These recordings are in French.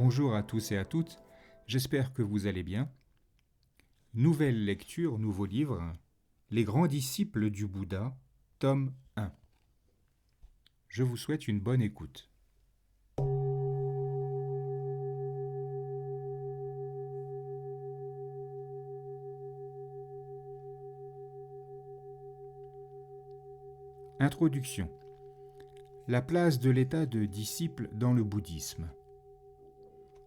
Bonjour à tous et à toutes, j'espère que vous allez bien. Nouvelle lecture, nouveau livre, Les grands disciples du Bouddha, tome 1. Je vous souhaite une bonne écoute. Introduction. La place de l'état de disciple dans le bouddhisme.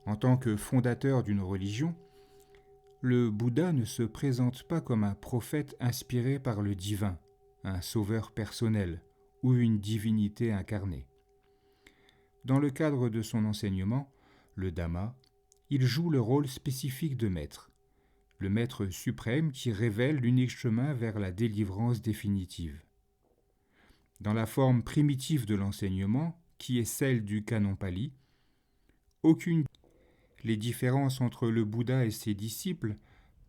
En tant que fondateur d'une religion, le Bouddha ne se présente pas comme un prophète inspiré par le divin, un sauveur personnel ou une divinité incarnée. Dans le cadre de son enseignement, le Dhamma, il joue le rôle spécifique de maître, le maître suprême qui révèle l'unique chemin vers la délivrance définitive. Dans la forme primitive de l'enseignement, qui est celle du canon pali, les différences entre le Bouddha et ses disciples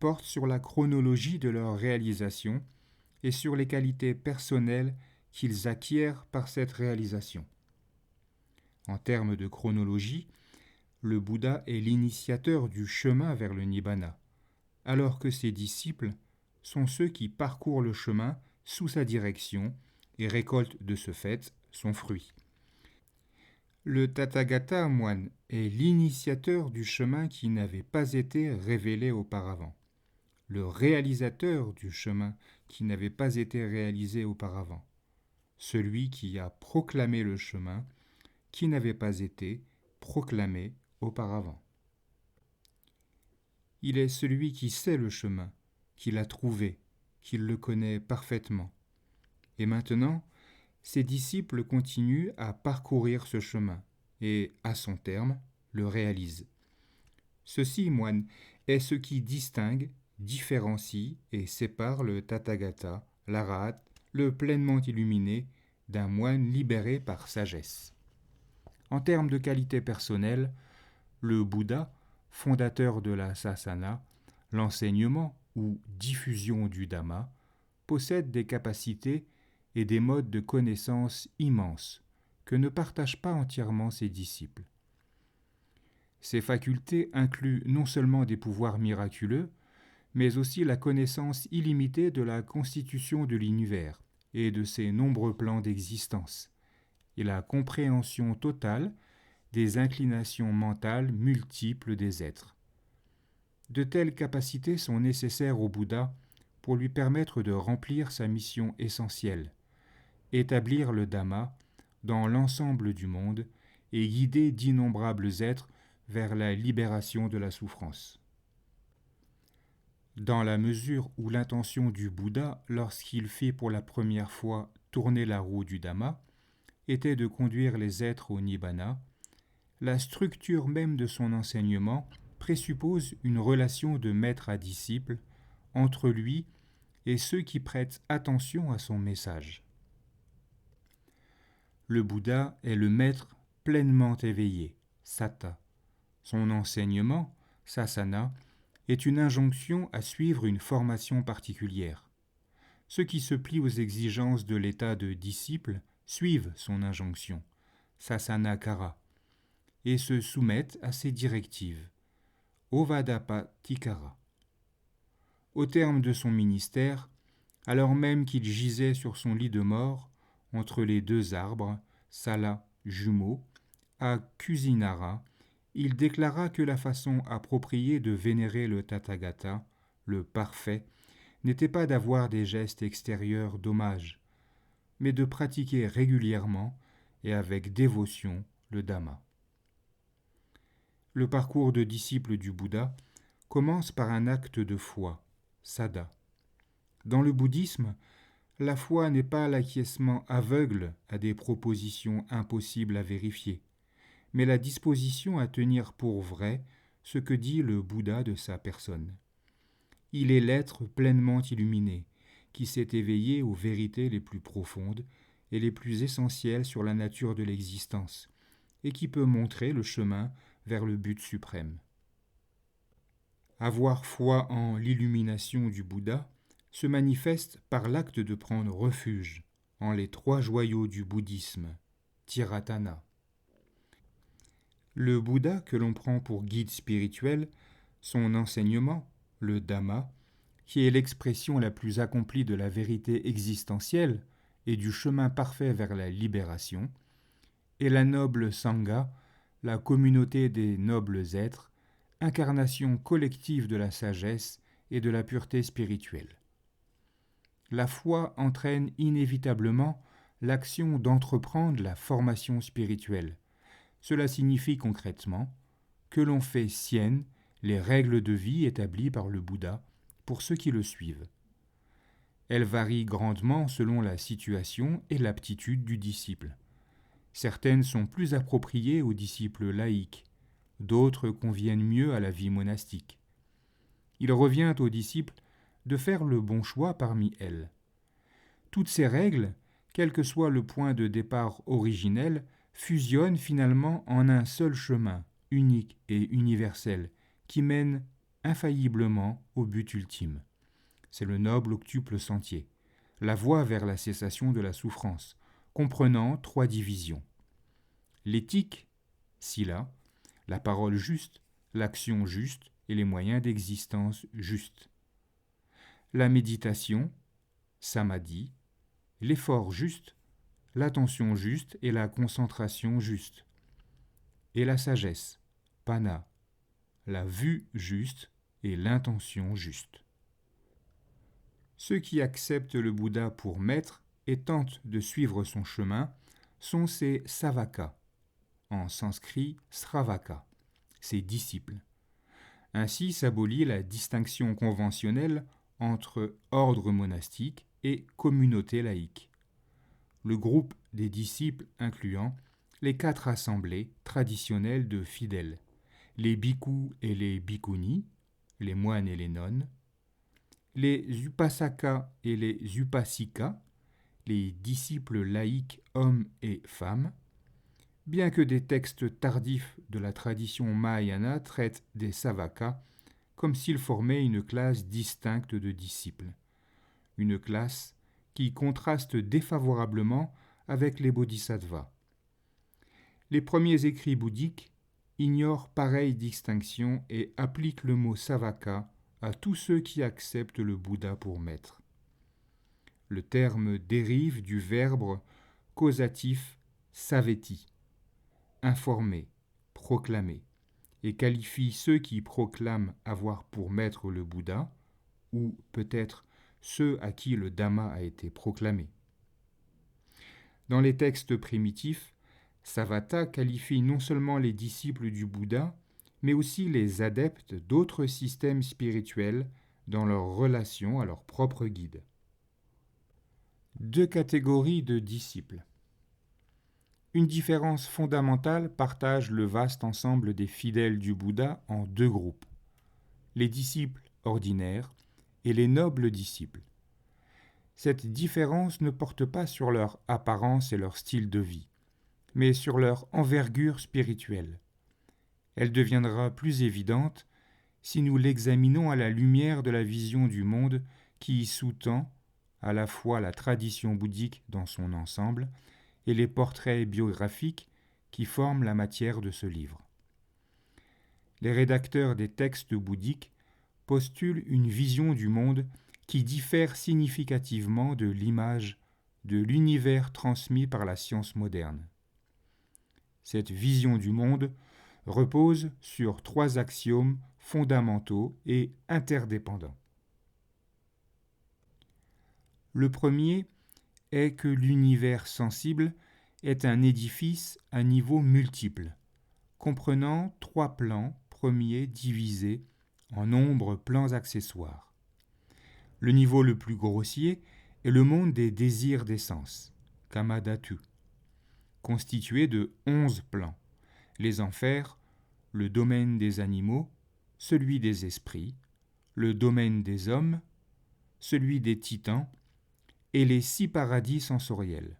portent sur la chronologie de leur réalisation et sur les qualités personnelles qu'ils acquièrent par cette réalisation. En termes de chronologie, le Bouddha est l'initiateur du chemin vers le Nibbana, alors que ses disciples sont ceux qui parcourent le chemin sous sa direction et récoltent de ce fait son fruit. Le Tathagata moine est l'initiateur du chemin qui n'avait pas été révélé auparavant, le réalisateur du chemin qui n'avait pas été réalisé auparavant, celui qui a proclamé le chemin qui n'avait pas été proclamé auparavant. Il est celui qui sait le chemin, qui l'a trouvé, qui le connaît parfaitement. Et maintenant, ses disciples continuent à parcourir ce chemin et, à son terme, le réalisent. Ceci, moine, est ce qui distingue, différencie et sépare le Tathagata, l'Arhat, le pleinement illuminé, d'un moine libéré par sagesse. En termes de qualité personnelle, le Bouddha, fondateur de la Sasana, l'enseignement ou diffusion du Dhamma, possède des capacités et des modes de connaissance immenses que ne partagent pas entièrement ses disciples. Ces facultés incluent non seulement des pouvoirs miraculeux, mais aussi la connaissance illimitée de la constitution de l'univers et de ses nombreux plans d'existence, et la compréhension totale des inclinations mentales multiples des êtres. De telles capacités sont nécessaires au Bouddha pour lui permettre de remplir sa mission essentielle, établir le Dhamma dans l'ensemble du monde et guider d'innombrables êtres vers la libération de la souffrance. Dans la mesure où l'intention du Bouddha, lorsqu'il fit pour la première fois tourner la roue du Dhamma, était de conduire les êtres au Nibbana, la structure même de son enseignement présuppose une relation de maître à disciple entre lui et ceux qui prêtent attention à son message. Le Bouddha est le maître pleinement éveillé, Sata. Son enseignement, Sasana, est une injonction à suivre une formation particulière. Ceux qui se plient aux exigences de l'état de disciple suivent son injonction, Sasanakara, et se soumettent à ses directives, Ovadapatikara. Au terme de son ministère, alors même qu'il gisait sur son lit de mort, entre les deux arbres, Sala, jumeaux, à Kusinara, il déclara que la façon appropriée de vénérer le Tathagata, le parfait, n'était pas d'avoir des gestes extérieurs d'hommage, mais de pratiquer régulièrement et avec dévotion le Dhamma. Le parcours de disciple du Bouddha commence par un acte de foi, Sada. Dans le bouddhisme, la foi n'est pas l'acquiescement aveugle à des propositions impossibles à vérifier, mais la disposition à tenir pour vrai ce que dit le Bouddha de sa personne. Il est l'être pleinement illuminé, qui s'est éveillé aux vérités les plus profondes et les plus essentielles sur la nature de l'existence, et qui peut montrer le chemin vers le but suprême. Avoir foi en l'illumination du Bouddha se manifeste par l'acte de prendre refuge en les trois joyaux du bouddhisme, Tiratana. Le Bouddha que l'on prend pour guide spirituel, son enseignement, le Dhamma, qui est l'expression la plus accomplie de la vérité existentielle et du chemin parfait vers la libération, et la noble Sangha, la communauté des nobles êtres, incarnation collective de la sagesse et de la pureté spirituelle. La foi entraîne inévitablement l'action d'entreprendre la formation spirituelle. Cela signifie concrètement que l'on fait siennes les règles de vie établies par le Bouddha pour ceux qui le suivent. Elles varient grandement selon la situation et l'aptitude du disciple. Certaines sont plus appropriées aux disciples laïcs, d'autres conviennent mieux à la vie monastique. Il revient aux disciples de faire le bon choix parmi elles. Toutes ces règles, quel que soit le point de départ originel, fusionnent finalement en un seul chemin, unique et universel, qui mène infailliblement au but ultime. C'est le noble octuple sentier, la voie vers la cessation de la souffrance, comprenant 3 divisions. L'éthique, sila, la parole juste, l'action juste et les moyens d'existence justes. La méditation, samadhi, l'effort juste, l'attention juste et la concentration juste. Et la sagesse, pana, la vue juste et l'intention juste. Ceux qui acceptent le Bouddha pour maître et tentent de suivre son chemin sont ses savakas, en sanskrit sravaka, ses disciples. Ainsi s'abolit la distinction conventionnelle entre ordre monastique et communauté laïque. Le groupe des disciples incluant les 4 assemblées traditionnelles de fidèles, les bhikkhus et les bhikkhunis, les moines et les nonnes, les upasakas et les upasikas, les disciples laïcs hommes et femmes, bien que des textes tardifs de la tradition mahayana traitent des savakas comme s'ils formaient une classe distincte de disciples, une classe qui contraste défavorablement avec les bodhisattvas. Les premiers écrits bouddhiques ignorent pareille distinction et appliquent le mot savaka à tous ceux qui acceptent le Bouddha pour maître. Le terme dérive du verbe causatif saveti, informer, proclamer, et qualifie ceux qui proclament avoir pour maître le Bouddha, ou peut-être ceux à qui le Dhamma a été proclamé. Dans les textes primitifs, Savata qualifie non seulement les disciples du Bouddha, mais aussi les adeptes d'autres systèmes spirituels dans leur relation à leur propre guide. 2 catégories de disciples. Une différence fondamentale partage le vaste ensemble des fidèles du Bouddha en 2 groupes, les disciples ordinaires et les nobles disciples. Cette différence ne porte pas sur leur apparence et leur style de vie, mais sur leur envergure spirituelle. Elle deviendra plus évidente si nous l'examinons à la lumière de la vision du monde qui y sous-tend à la fois la tradition bouddhique dans son ensemble et les portraits biographiques qui forment la matière de ce livre. Les rédacteurs des textes bouddhiques postulent une vision du monde qui diffère significativement de l'image de l'univers transmis par la science moderne. Cette vision du monde repose sur 3 axiomes fondamentaux et interdépendants. Le premier est que l'univers sensible est un édifice à niveaux multiples, comprenant 3 plans premiers divisés en nombreux plans accessoires. Le niveau le plus grossier est le monde des désirs des sens, Kamadhatu, constitué de 11 plans, les enfers, le domaine des animaux, celui des esprits, le domaine des hommes, celui des titans et les 6 paradis sensoriels.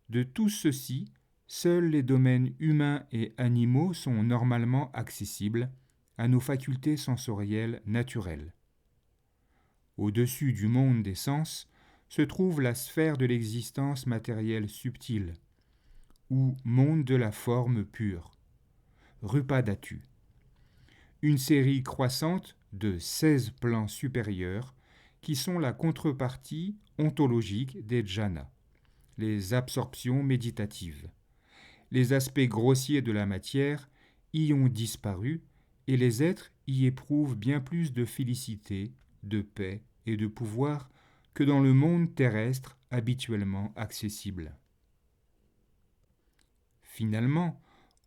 De tout ceci, seuls les domaines humains et animaux sont normalement accessibles à nos facultés sensorielles naturelles. Au-dessus du monde des sens se trouve la sphère de l'existence matérielle subtile, ou monde de la forme pure. Rupadatu. Une série croissante de 16 plans supérieurs qui sont la contrepartie ontologique des jhanas, les absorptions méditatives. Les aspects grossiers de la matière y ont disparu et les êtres y éprouvent bien plus de félicité, de paix et de pouvoir que dans le monde terrestre habituellement accessible. Finalement,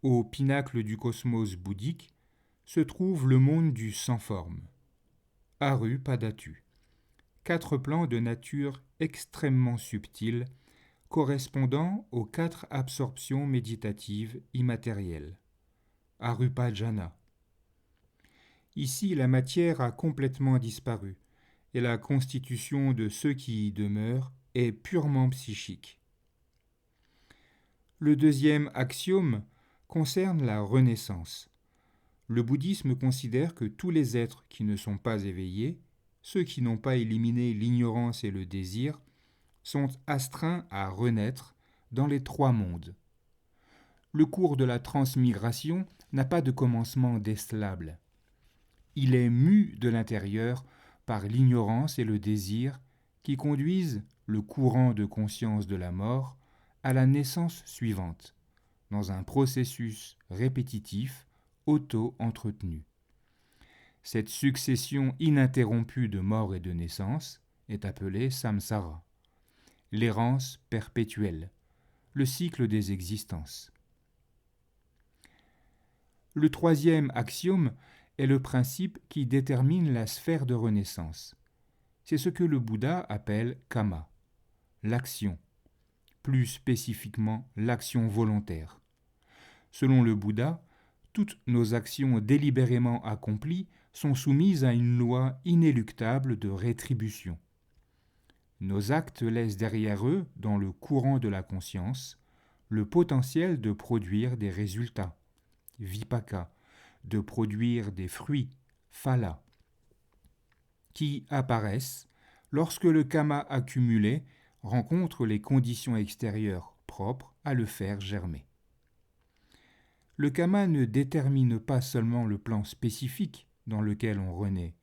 au pinacle du cosmos bouddhique, se trouve le monde du sans forme, Arupadatu, 4 plans de nature extrêmement subtile correspondant aux 4 absorptions méditatives immatérielles, Arupajhana. Ici, la matière a complètement disparu et la constitution de ceux qui y demeurent est purement psychique. Le deuxième axiome concerne la renaissance. Le bouddhisme considère que tous les êtres qui ne sont pas éveillés, ceux qui n'ont pas éliminé l'ignorance et le désir, sont astreints à renaître dans les 3 mondes. Le cours de la transmigration n'a pas de commencement décelable. Il est mu de l'intérieur par l'ignorance et le désir qui conduisent le courant de conscience de la mort à la naissance suivante, dans un processus répétitif auto-entretenu. Cette succession ininterrompue de mort et de naissance est appelée samsara, l'errance perpétuelle, le cycle des existences. Le troisième axiome est le principe qui détermine la sphère de renaissance. C'est ce que le Bouddha appelle kama, l'action, plus spécifiquement l'action volontaire. Selon le Bouddha, toutes nos actions délibérément accomplies sont soumises à une loi inéluctable de rétribution. Nos actes laissent derrière eux, dans le courant de la conscience, le potentiel de produire des résultats, vipaka, de produire des fruits, phala, qui apparaissent lorsque le kama accumulé rencontre les conditions extérieures propres à le faire germer. Le kama ne détermine pas seulement le plan spécifique dans lequel on renaît,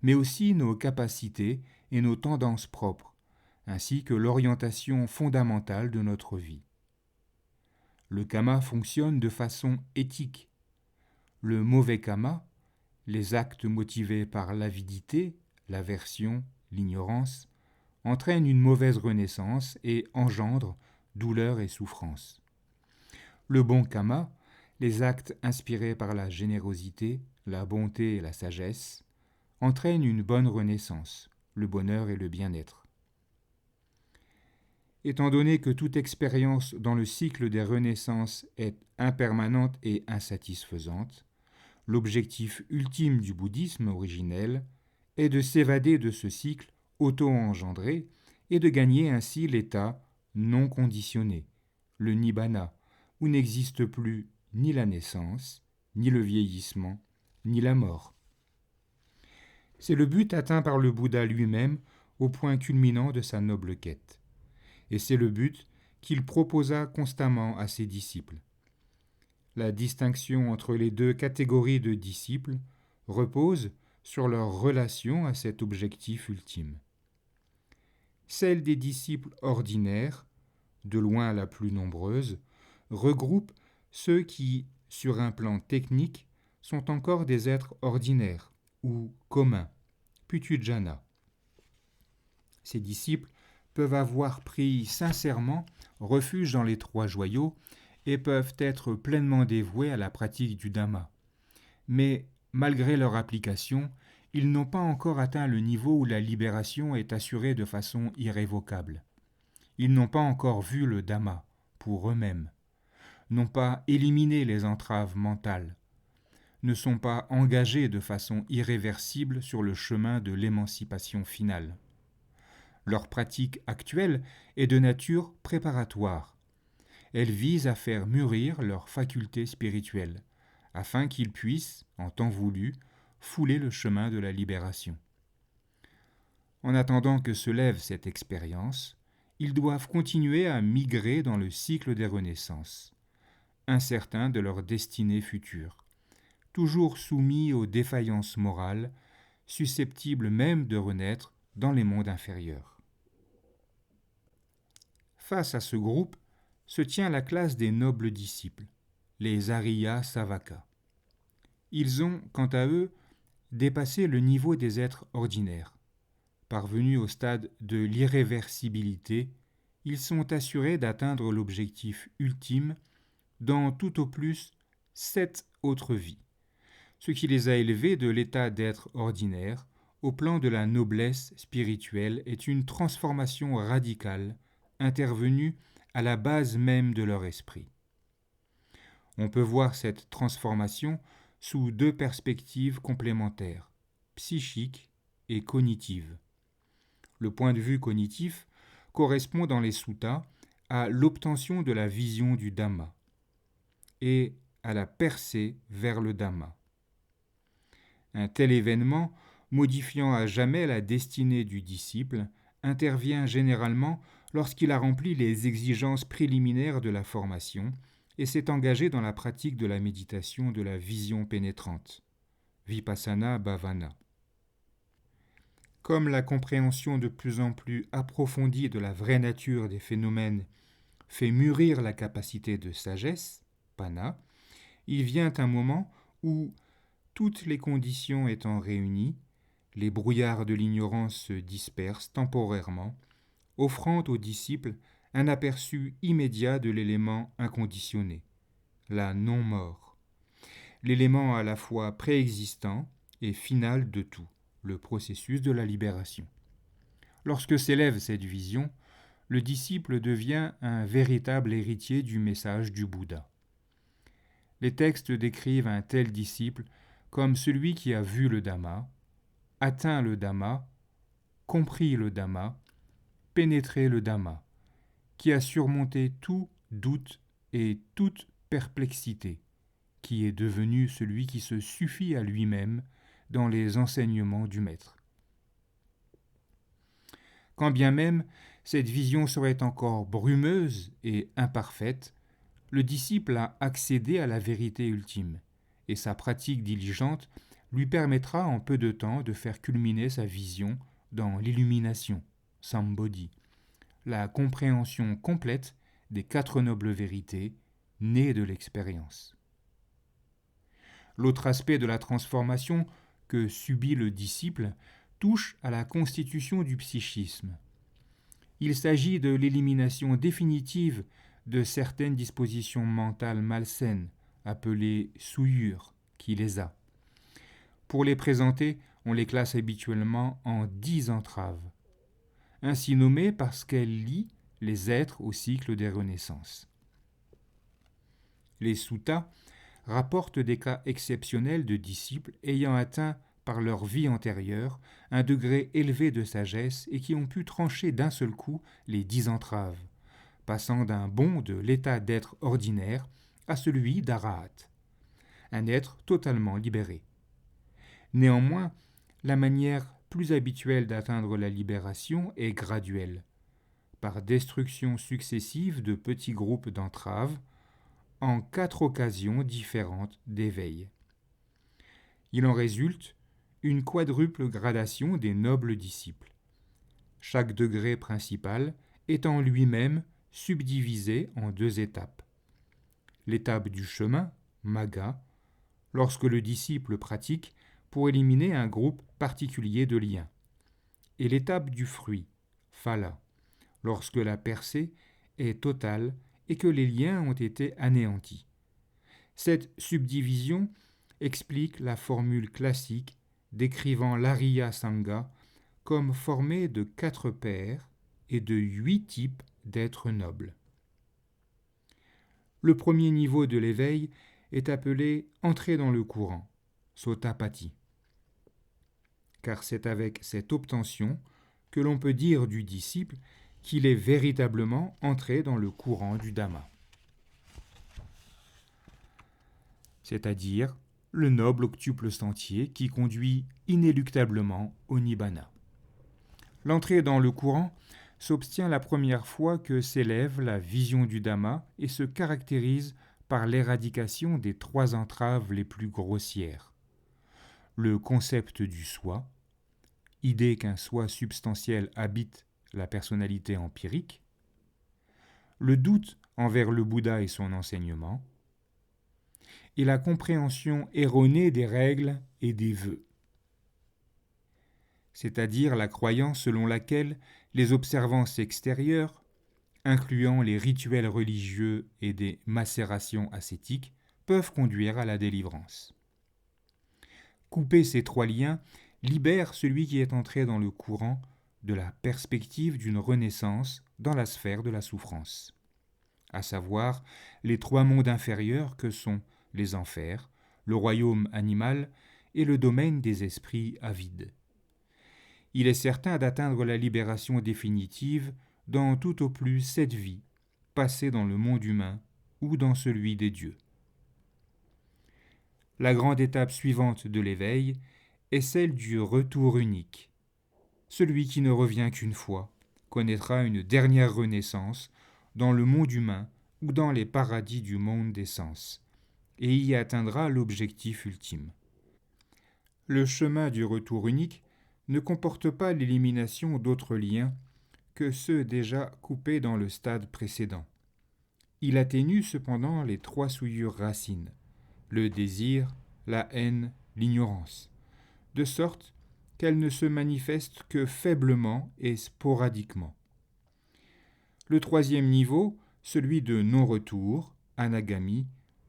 mais aussi nos capacités et nos tendances propres, ainsi que l'orientation fondamentale de notre vie. Le kama fonctionne de façon éthique. Le mauvais kama, les actes motivés par l'avidité, l'aversion, l'ignorance, entraînent une mauvaise renaissance et engendrent douleur et souffrance. Le bon kama, les actes inspirés par la générosité, la bonté et la sagesse, entraînent une bonne renaissance, le bonheur et le bien-être. Étant donné que toute expérience dans le cycle des renaissances est impermanente et insatisfaisante, l'objectif ultime du bouddhisme originel est de s'évader de ce cycle auto-engendré et de gagner ainsi l'état non conditionné, le nibbana, où n'existe plus ni la naissance, ni le vieillissement, ni la mort. C'est le but atteint par le Bouddha lui-même au point culminant de sa noble quête. Et c'est le but qu'il proposa constamment à ses disciples. La distinction entre les 2 catégories de disciples repose sur leur relation à cet objectif ultime. Celle des disciples ordinaires, de loin la plus nombreuse, regroupe ceux qui, sur un plan technique, sont encore des êtres ordinaires ou communs, Puthujjana. Ces disciples peuvent avoir pris sincèrement refuge dans les 3 joyaux et peuvent être pleinement dévoués à la pratique du Dhamma. Mais, malgré leur application, ils n'ont pas encore atteint le niveau où la libération est assurée de façon irrévocable. Ils n'ont pas encore vu le Dhamma pour eux-mêmes, n'ont pas éliminé les entraves mentales, ne sont pas engagés de façon irréversible sur le chemin de l'émancipation finale. Leur pratique actuelle est de nature préparatoire. Elle vise à faire mûrir leurs facultés spirituelles, afin qu'ils puissent, en temps voulu, fouler le chemin de la libération. En attendant que se lève cette expérience, ils doivent continuer à migrer dans le cycle des renaissances. incertains de leur destinée future, toujours soumis aux défaillances morales, susceptibles même de renaître dans les mondes inférieurs. Face à ce groupe se tient la classe des nobles disciples, les Ariya Savaka. Ils ont, quant à eux, dépassé le niveau des êtres ordinaires. Parvenus au stade de l'irréversibilité, ils sont assurés d'atteindre l'objectif ultime dans tout au plus 7 autres vies, ce qui les a élevés de l'état d'être ordinaire au plan de la noblesse spirituelle est une transformation radicale intervenue à la base même de leur esprit. On peut voir cette transformation sous 2 perspectives complémentaires, psychique et cognitive. Le point de vue cognitif correspond dans les suttas à l'obtention de la vision du Dhamma et à la percée vers le Dhamma. Un tel événement, modifiant à jamais la destinée du disciple, intervient généralement lorsqu'il a rempli les exigences préliminaires de la formation et s'est engagé dans la pratique de la méditation de la vision pénétrante, Vipassana Bhavana. Comme la compréhension de plus en plus approfondie de la vraie nature des phénomènes fait mûrir la capacité de sagesse, Panna, il vient un moment où, toutes les conditions étant réunies, les brouillards de l'ignorance se dispersent temporairement, offrant aux disciples un aperçu immédiat de l'élément inconditionné, la non-mort, l'élément à la fois préexistant et final de tout, le processus de la libération. Lorsque s'élève cette vision, le disciple devient un véritable héritier du message du Bouddha. Les textes décrivent un tel disciple comme celui qui a vu le Dhamma, atteint le Dhamma, compris le Dhamma, pénétré le Dhamma, qui a surmonté tout doute et toute perplexité, qui est devenu celui qui se suffit à lui-même dans les enseignements du Maître. Quand bien même cette vision serait encore brumeuse et imparfaite, le disciple a accédé à la vérité ultime, et sa pratique diligente lui permettra en peu de temps de faire culminer sa vision dans l'illumination, Sambodhi, la compréhension complète des 4 nobles vérités nées de l'expérience. L'autre aspect de la transformation que subit le disciple touche à la constitution du psychisme. Il s'agit de l'élimination définitive de certaines dispositions mentales malsaines, appelées souillures, qui les a. Pour les présenter, on les classe habituellement en 10 entraves, ainsi nommées parce qu'elles lient les êtres au cycle des renaissances. Les suttas rapportent des cas exceptionnels de disciples ayant atteint par leur vie antérieure un degré élevé de sagesse et qui ont pu trancher d'un seul coup les 10 entraves, passant d'un bond de l'état d'être ordinaire à celui d'arahat, un être totalement libéré. Néanmoins, la manière plus habituelle d'atteindre la libération est graduelle, par destruction successive de petits groupes d'entraves, en 4 occasions différentes d'éveil. Il en résulte une quadruple gradation des nobles disciples, chaque degré principal étant lui-même subdivisé en 2 étapes. L'étape du chemin, Magga, lorsque le disciple pratique pour éliminer un groupe particulier de liens, et l'étape du fruit, Phala, lorsque la percée est totale et que les liens ont été anéantis. Cette subdivision explique la formule classique décrivant l'Ariya Sangha comme formée de 4 paires et de 8 types d'êtres nobles. Le premier niveau de l'éveil est appelé entrée dans le courant, Sotapatti, car c'est avec cette obtention que l'on peut dire du disciple qu'il est véritablement entré dans le courant du Dhamma, c'est-à-dire le noble octuple sentier qui conduit inéluctablement au Nibbana. L'entrée dans le courant s'obtient la première fois que s'élève la vision du Dhamma et se caractérise par l'éradication des 3 entraves les plus grossières. Le concept du soi, idée qu'un soi substantiel habite la personnalité empirique, le doute envers le Bouddha et son enseignement, et la compréhension erronée des règles et des vœux, c'est-à-dire la croyance selon laquelle les observances extérieures, incluant les rituels religieux et des macérations ascétiques, peuvent conduire à la délivrance. Couper ces 3 liens libère celui qui est entré dans le courant de la perspective d'une renaissance dans la sphère de la souffrance, à savoir les 3 mondes inférieurs que sont les enfers, le royaume animal et le domaine des esprits avides. Il est certain d'atteindre la libération définitive dans tout au plus 7 vies, passées dans le monde humain ou dans celui des dieux. La grande étape suivante de l'éveil est celle du retour unique. Celui qui ne revient qu'une fois connaîtra une dernière renaissance dans le monde humain ou dans les paradis du monde des sens, et y atteindra l'objectif ultime. Le chemin du retour unique ne comporte pas l'élimination d'autres liens que ceux déjà coupés dans le stade précédent. Il atténue cependant les 3 souillures racines, le désir, la haine, l'ignorance, de sorte qu'elles ne se manifestent que faiblement et sporadiquement. Le 3e niveau, celui de non-retour, anagami,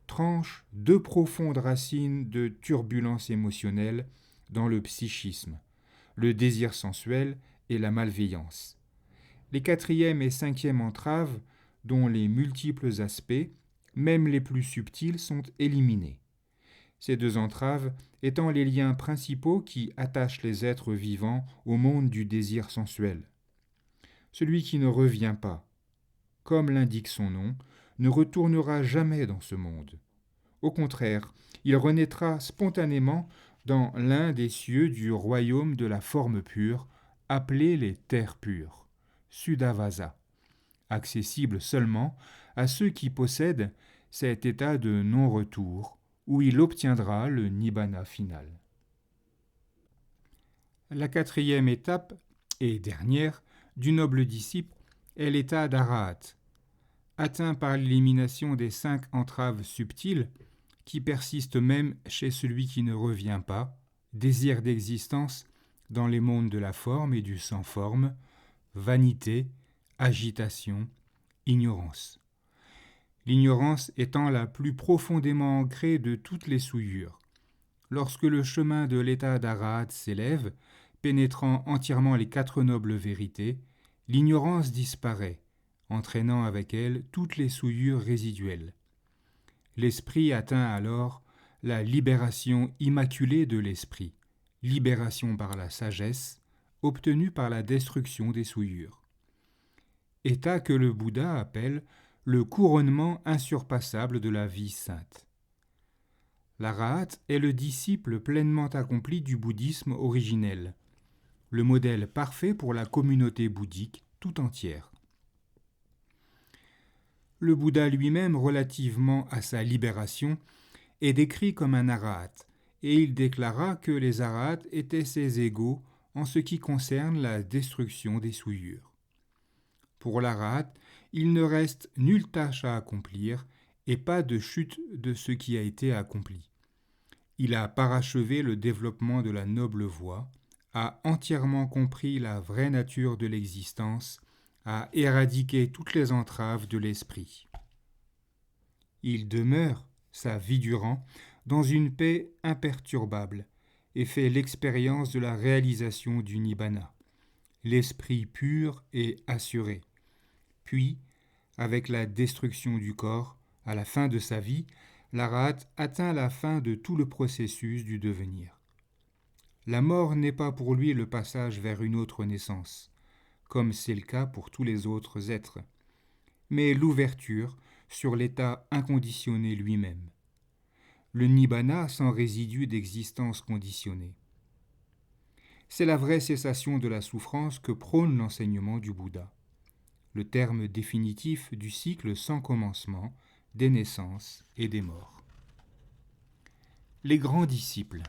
tranche 2 profondes racines de turbulence émotionnelle dans le psychisme, le désir sensuel et la malveillance. Les 4e et 5e entraves, dont les multiples aspects, même les plus subtils, sont éliminés. Ces 2 entraves étant les liens principaux qui attachent les êtres vivants au monde du désir sensuel. Celui qui ne revient pas, comme l'indique son nom, ne retournera jamais dans ce monde. Au contraire, il renaîtra spontanément dans l'un des cieux du royaume de la forme pure, appelé les terres pures, Sudavasa, accessible seulement à ceux qui possèdent cet état de non-retour, où il obtiendra le nibbana final. La 4e étape, et dernière, du noble disciple est l'état d'arahat, atteint par l'élimination des 5 entraves subtiles, qui persistent même chez celui qui ne revient pas, désir d'existence dans les mondes de la forme et du sans forme, vanité, agitation, ignorance. L'ignorance étant la plus profondément ancrée de toutes les souillures. Lorsque le chemin de l'état d'arahat s'élève, pénétrant entièrement les 4 nobles vérités, l'ignorance disparaît, entraînant avec elle toutes les souillures résiduelles. L'esprit atteint alors la libération immaculée de l'esprit, libération par la sagesse, obtenue par la destruction des souillures. État que le Bouddha appelle le couronnement insurpassable de la vie sainte. L'arahat est le disciple pleinement accompli du bouddhisme originel, le modèle parfait pour la communauté bouddhique tout entière. Le Bouddha lui-même, relativement à sa libération, est décrit comme un arahat, et il déclara que les arahats étaient ses égaux en ce qui concerne la destruction des souillures. Pour l'arahat, il ne reste nulle tâche à accomplir et pas de chute de ce qui a été accompli. Il a parachevé le développement de la noble voie, a entièrement compris la vraie nature de l'existence, a éradiqué toutes les entraves de l'esprit. Il demeure, sa vie durant, dans une paix imperturbable et fait l'expérience de la réalisation du nibbana, l'esprit pur et assuré. Puis, avec la destruction du corps, à la fin de sa vie, l'arahat atteint la fin de tout le processus du devenir. La mort n'est pas pour lui le passage vers une autre naissance, comme c'est le cas pour tous les autres êtres, mais l'ouverture sur l'état inconditionné lui-même. Le nibbana sans résidu d'existence conditionnée. C'est la vraie cessation de la souffrance que prône l'enseignement du Bouddha. Le terme définitif du cycle sans commencement, des naissances et des morts. Les grands disciples.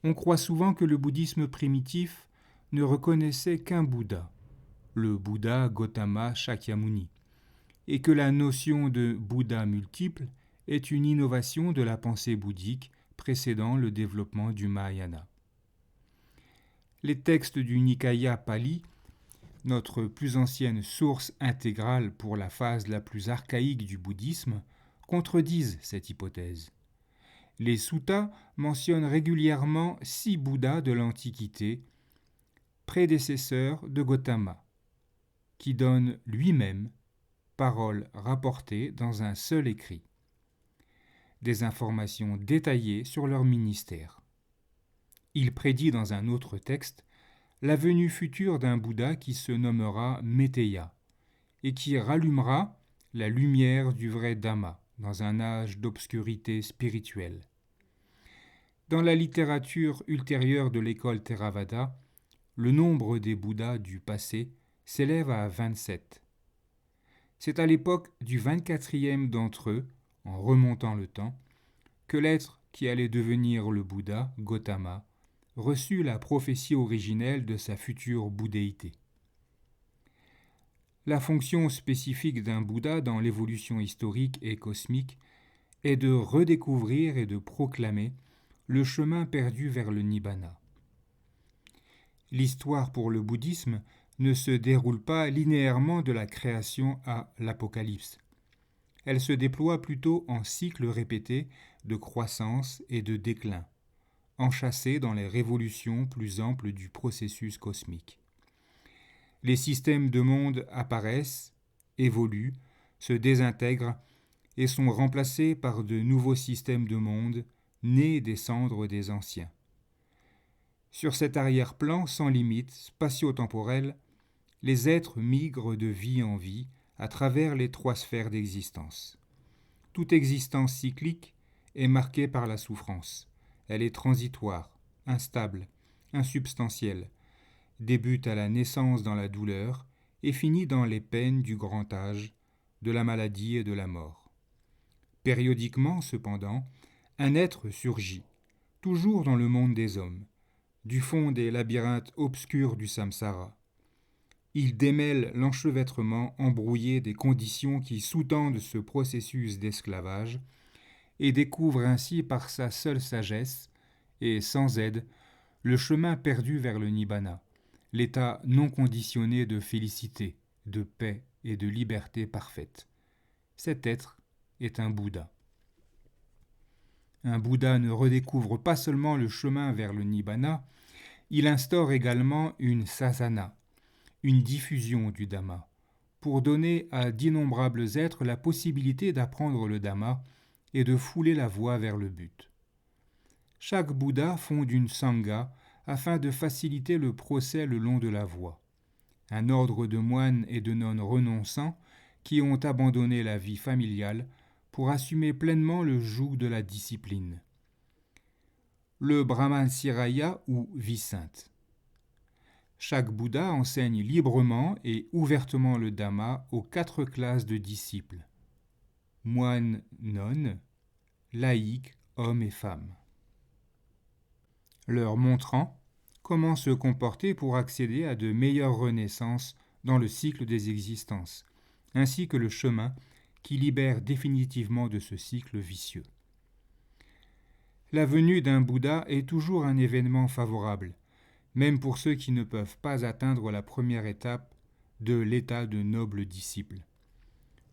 On croit souvent que le bouddhisme primitif ne reconnaissait qu'un Bouddha, le Bouddha Gautama Shakyamuni, et que la notion de Bouddha multiple est une innovation de la pensée bouddhique précédant le développement du Mahayana. Les textes du Nikaya Pali, notre plus ancienne source intégrale pour la phase la plus archaïque du bouddhisme, contredisent cette hypothèse. Les suttas mentionnent régulièrement 6 Bouddhas de l'Antiquité, prédécesseurs de Gautama, qui donne lui-même paroles rapportées dans un seul écrit. Des informations détaillées sur leur ministère. Il prédit dans un autre texte la venue future d'un Bouddha qui se nommera Metteyya et qui rallumera la lumière du vrai Dhamma dans un âge d'obscurité spirituelle. Dans la littérature ultérieure de l'école Theravada, le nombre des Bouddhas du passé s'élève à 27. C'est à l'époque du 24e d'entre eux, en remontant le temps, que l'être qui allait devenir le Bouddha, Gautama, reçut la prophétie originelle de sa future bouddhéité. La fonction spécifique d'un Bouddha dans l'évolution historique et cosmique est de redécouvrir et de proclamer le chemin perdu vers le Nibbana. L'histoire pour le bouddhisme ne se déroule pas linéairement de la création à l'Apocalypse. Elle se déploie plutôt en cycles répétés de croissance et de déclin, enchâssés dans les révolutions plus amples du processus cosmique. Les systèmes de monde apparaissent, évoluent, se désintègrent et sont remplacés par de nouveaux systèmes de monde nés des cendres des anciens. Sur cet arrière-plan sans limite spatio-temporel, les êtres migrent de vie en vie à travers les 3 sphères d'existence. Toute existence cyclique est marquée par la souffrance. Elle est transitoire, instable, insubstantielle, débute à la naissance dans la douleur et finit dans les peines du grand âge, de la maladie et de la mort. Périodiquement, cependant, un être surgit, toujours dans le monde des hommes, du fond des labyrinthes obscurs du samsara. Il démêle l'enchevêtrement embrouillé des conditions qui sous-tendent ce processus d'esclavage et découvre ainsi par sa seule sagesse, et sans aide, le chemin perdu vers le Nibbana, l'état non conditionné de félicité, de paix et de liberté parfaite. Cet être est un Bouddha. Un Bouddha ne redécouvre pas seulement le chemin vers le Nibbana, il instaure également une sasana, une diffusion du Dhamma, pour donner à d'innombrables êtres la possibilité d'apprendre le Dhamma et de fouler la voie vers le but. Chaque Bouddha fonde une sangha afin de faciliter le procès le long de la voie. Un ordre de moines et de nonnes renonçants qui ont abandonné la vie familiale pour assumer pleinement le joug de la discipline. Le Brahmansiraya ou vie sainte. Chaque Bouddha enseigne librement et ouvertement le Dhamma aux 4 classes de disciples. Moines, nonnes, laïcs, hommes et femmes. Leur montrant comment se comporter pour accéder à de meilleures renaissances dans le cycle des existences, ainsi que le chemin qui libère définitivement de ce cycle vicieux. La venue d'un Bouddha est toujours un événement favorable, même pour ceux qui ne peuvent pas atteindre la première étape de l'état de noble disciple.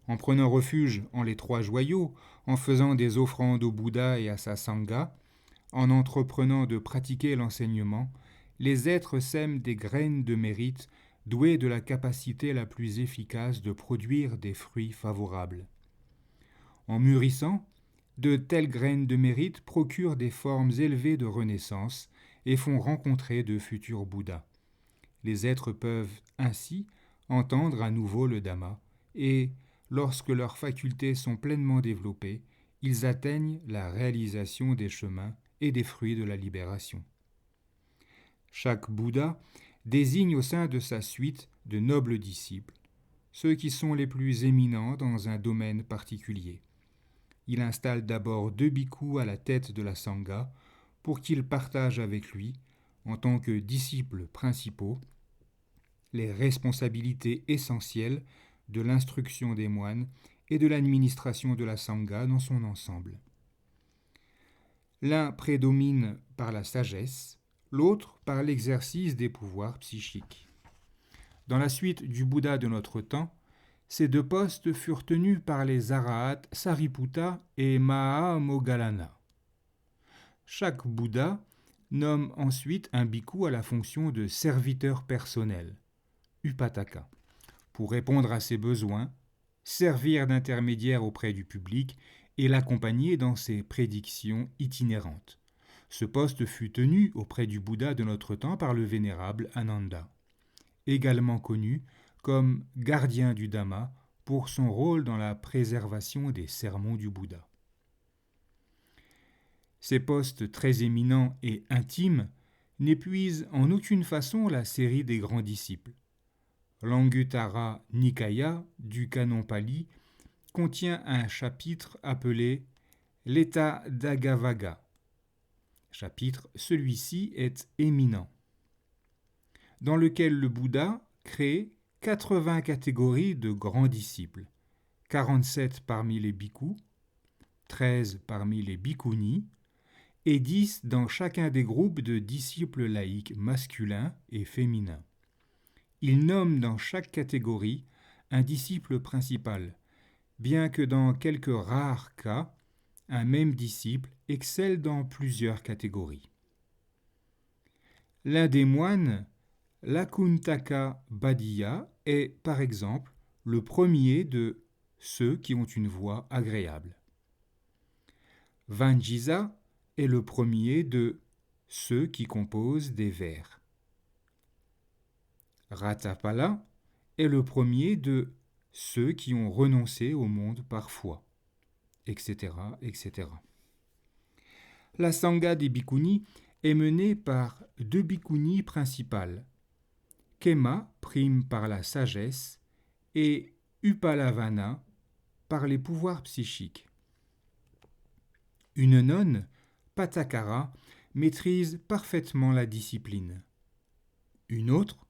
En prenant refuge en les 3 joyaux, en faisant des offrandes au Bouddha et à sa sangha, en entreprenant de pratiquer l'enseignement, les êtres sèment des graines de mérite douées de la capacité la plus efficace de produire des fruits favorables. En mûrissant, de telles graines de mérite procurent des formes élevées de renaissance et font rencontrer de futurs Bouddhas. Les êtres peuvent ainsi entendre à nouveau le Dhamma et, lorsque leurs facultés sont pleinement développées, ils atteignent la réalisation des chemins et des fruits de la libération. Chaque Bouddha désigne au sein de sa suite de nobles disciples, ceux qui sont les plus éminents dans un domaine particulier. Il installe d'abord 2 bhikkhus à la tête de la sangha pour qu'ils partagent avec lui, en tant que disciples principaux, les responsabilités essentielles de l'instruction des moines et de l'administration de la sangha dans son ensemble. L'un prédomine par la sagesse, l'autre par l'exercice des pouvoirs psychiques. Dans la suite du Bouddha de notre temps, ces 2 postes furent tenus par les arahats Sariputta et Mahamoggallana. Chaque Bouddha nomme ensuite un bhikkhu à la fonction de serviteur personnel, Upataka, pour répondre à ses besoins, servir d'intermédiaire auprès du public et l'accompagner dans ses prédictions itinérantes. Ce poste fut tenu auprès du Bouddha de notre temps par le vénérable Ananda, également connu comme gardien du Dhamma pour son rôle dans la préservation des sermons du Bouddha. Ces postes très éminents et intimes n'épuisent en aucune façon la série des grands disciples. L'Anguttara Nikaya du canon pali contient un chapitre appelé l'état d'Agavaga. Chapitre, celui-ci est éminent, dans lequel le Bouddha crée 80 catégories de grands disciples, 47 parmi les bhikkhus, 13 parmi les bhikkhunis, et 10 dans chacun des groupes de disciples laïcs masculins et féminins. Il nomme dans chaque catégorie un disciple principal, bien que dans quelques rares cas, un même disciple excelle dans plusieurs catégories. L'un des moines, Lakuntaka Bhaddiya, est par exemple le premier de ceux qui ont une voix agréable. Vanjisa est le premier de ceux qui composent des vers. Ratapala est le premier de ceux qui ont renoncé au monde par foi, etc., etc. La sangha des bhikkhunis est menée par 2 bhikkhunis principales. Khema prime par la sagesse et Upalavana par les pouvoirs psychiques. Une nonne, Patakara, maîtrise parfaitement la discipline. Une autre,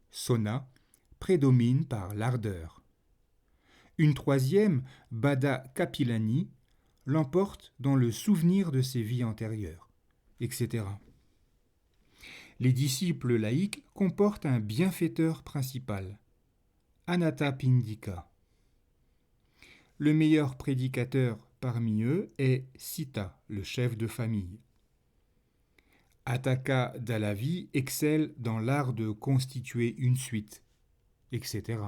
Sona, prédomine par l'ardeur. Une troisième, Bada Kapilani, l'emporte dans le souvenir de ses vies antérieures, etc. Les disciples laïcs comportent un bienfaiteur principal, Anathapindika. Le meilleur prédicateur parmi eux est Sita, le chef de famille. Ataka Dalavi excelle dans l'art de constituer une suite, etc.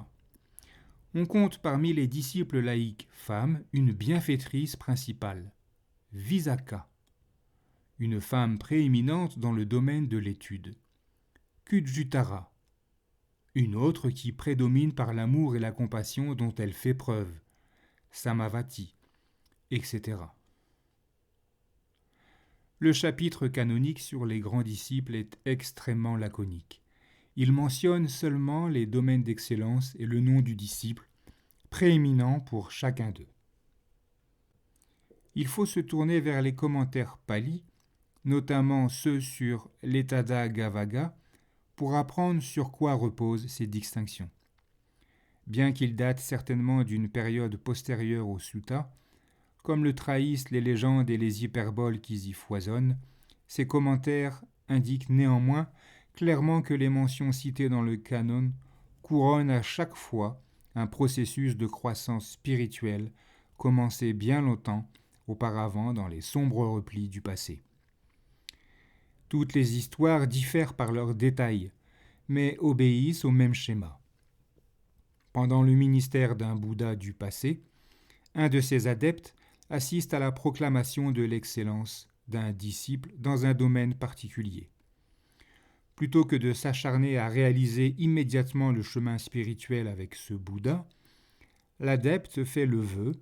On compte parmi les disciples laïcs femmes une bienfaitrice principale, Visakha, une femme prééminente dans le domaine de l'étude, Kujjutara, une autre qui prédomine par l'amour et la compassion dont elle fait preuve, Samavati, etc. Le chapitre canonique sur les grands disciples est extrêmement laconique. Il mentionne seulement les domaines d'excellence et le nom du disciple, prééminent pour chacun d'eux. Il faut se tourner vers les commentaires pali, notamment ceux sur l'Etada Gavaga, pour apprendre sur quoi reposent ces distinctions. Bien qu'ils datent certainement d'une période postérieure au sutta, comme le trahissent les légendes et les hyperboles qui y foisonnent, ces commentaires indiquent néanmoins clairement que les mentions citées dans le canon couronnent à chaque fois un processus de croissance spirituelle commencé bien longtemps auparavant dans les sombres replis du passé. Toutes les histoires diffèrent par leurs détails, mais obéissent au même schéma. Pendant le ministère d'un Bouddha du passé, un de ses adeptes assiste à la proclamation de l'excellence d'un disciple dans un domaine particulier. Plutôt que de s'acharner à réaliser immédiatement le chemin spirituel avec ce Bouddha, l'adepte fait le vœu,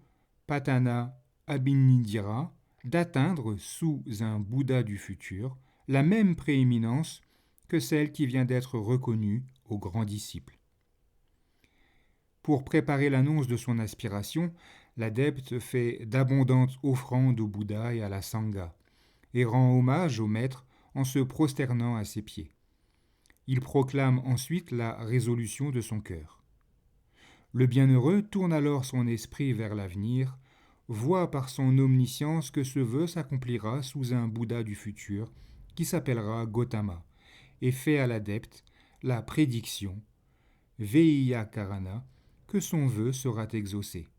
Patana Abhinidira, d'atteindre sous un Bouddha du futur la même prééminence que celle qui vient d'être reconnue au grand disciple. Pour préparer l'annonce de son aspiration, l'adepte fait d'abondantes offrandes au Bouddha et à la Sangha, et rend hommage au maître en se prosternant à ses pieds. Il proclame ensuite la résolution de son cœur. Le bienheureux tourne alors son esprit vers l'avenir, voit par son omniscience que ce vœu s'accomplira sous un Bouddha du futur qui s'appellera Gautama, et fait à l'adepte la prédiction, Veiya Karana, que son vœu sera exaucé.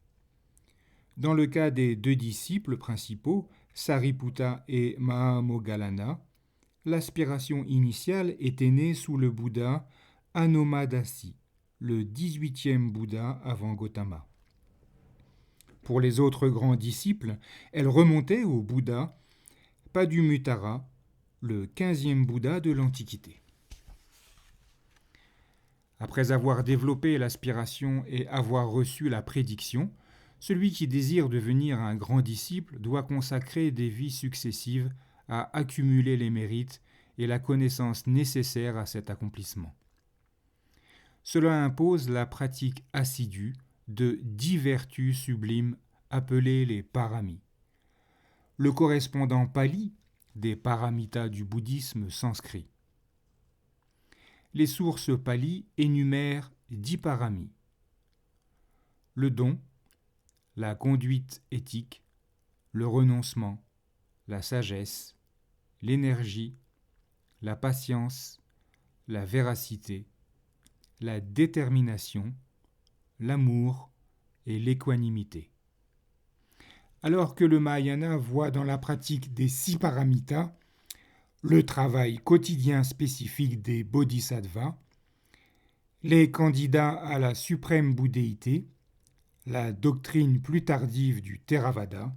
Dans le cas des deux disciples principaux, Sariputta et Mahamoggallana, l'aspiration initiale était née sous le Bouddha Anomadasi, le 18e Bouddha avant Gautama. Pour les autres grands disciples, elle remontait au Bouddha Padumuttara, le 15e Bouddha de l'Antiquité. Après avoir développé l'aspiration et avoir reçu la prédiction, celui qui désire devenir un grand disciple doit consacrer des vies successives à accumuler les mérites et la connaissance nécessaire à cet accomplissement. Cela impose la pratique assidue de 10 vertus sublimes appelées les paramis. Le correspondant pali des paramitas du bouddhisme sanskrit. Les sources pali énumèrent 10 paramis. Le don, la conduite éthique, le renoncement, la sagesse, l'énergie, la patience, la véracité, la détermination, l'amour et l'équanimité. Alors que le Mahayana voit dans la pratique des 6 paramitas le travail quotidien spécifique des bodhisattvas, les candidats à la suprême bouddhéité, la doctrine plus tardive du Theravada,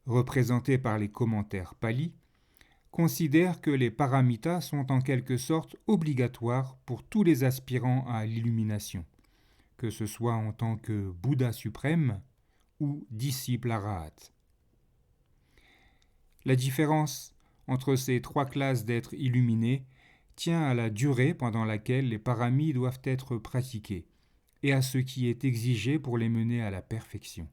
représentée par les commentaires pali, considère que les paramitas sont en quelque sorte obligatoires pour tous les aspirants à l'illumination, que ce soit en tant que Bouddha suprême ou disciple arahat. La différence entre ces 3 classes d'êtres illuminés tient à la durée pendant laquelle les paramis doivent être pratiqués et à ce qui est exigé pour les mener à la perfection.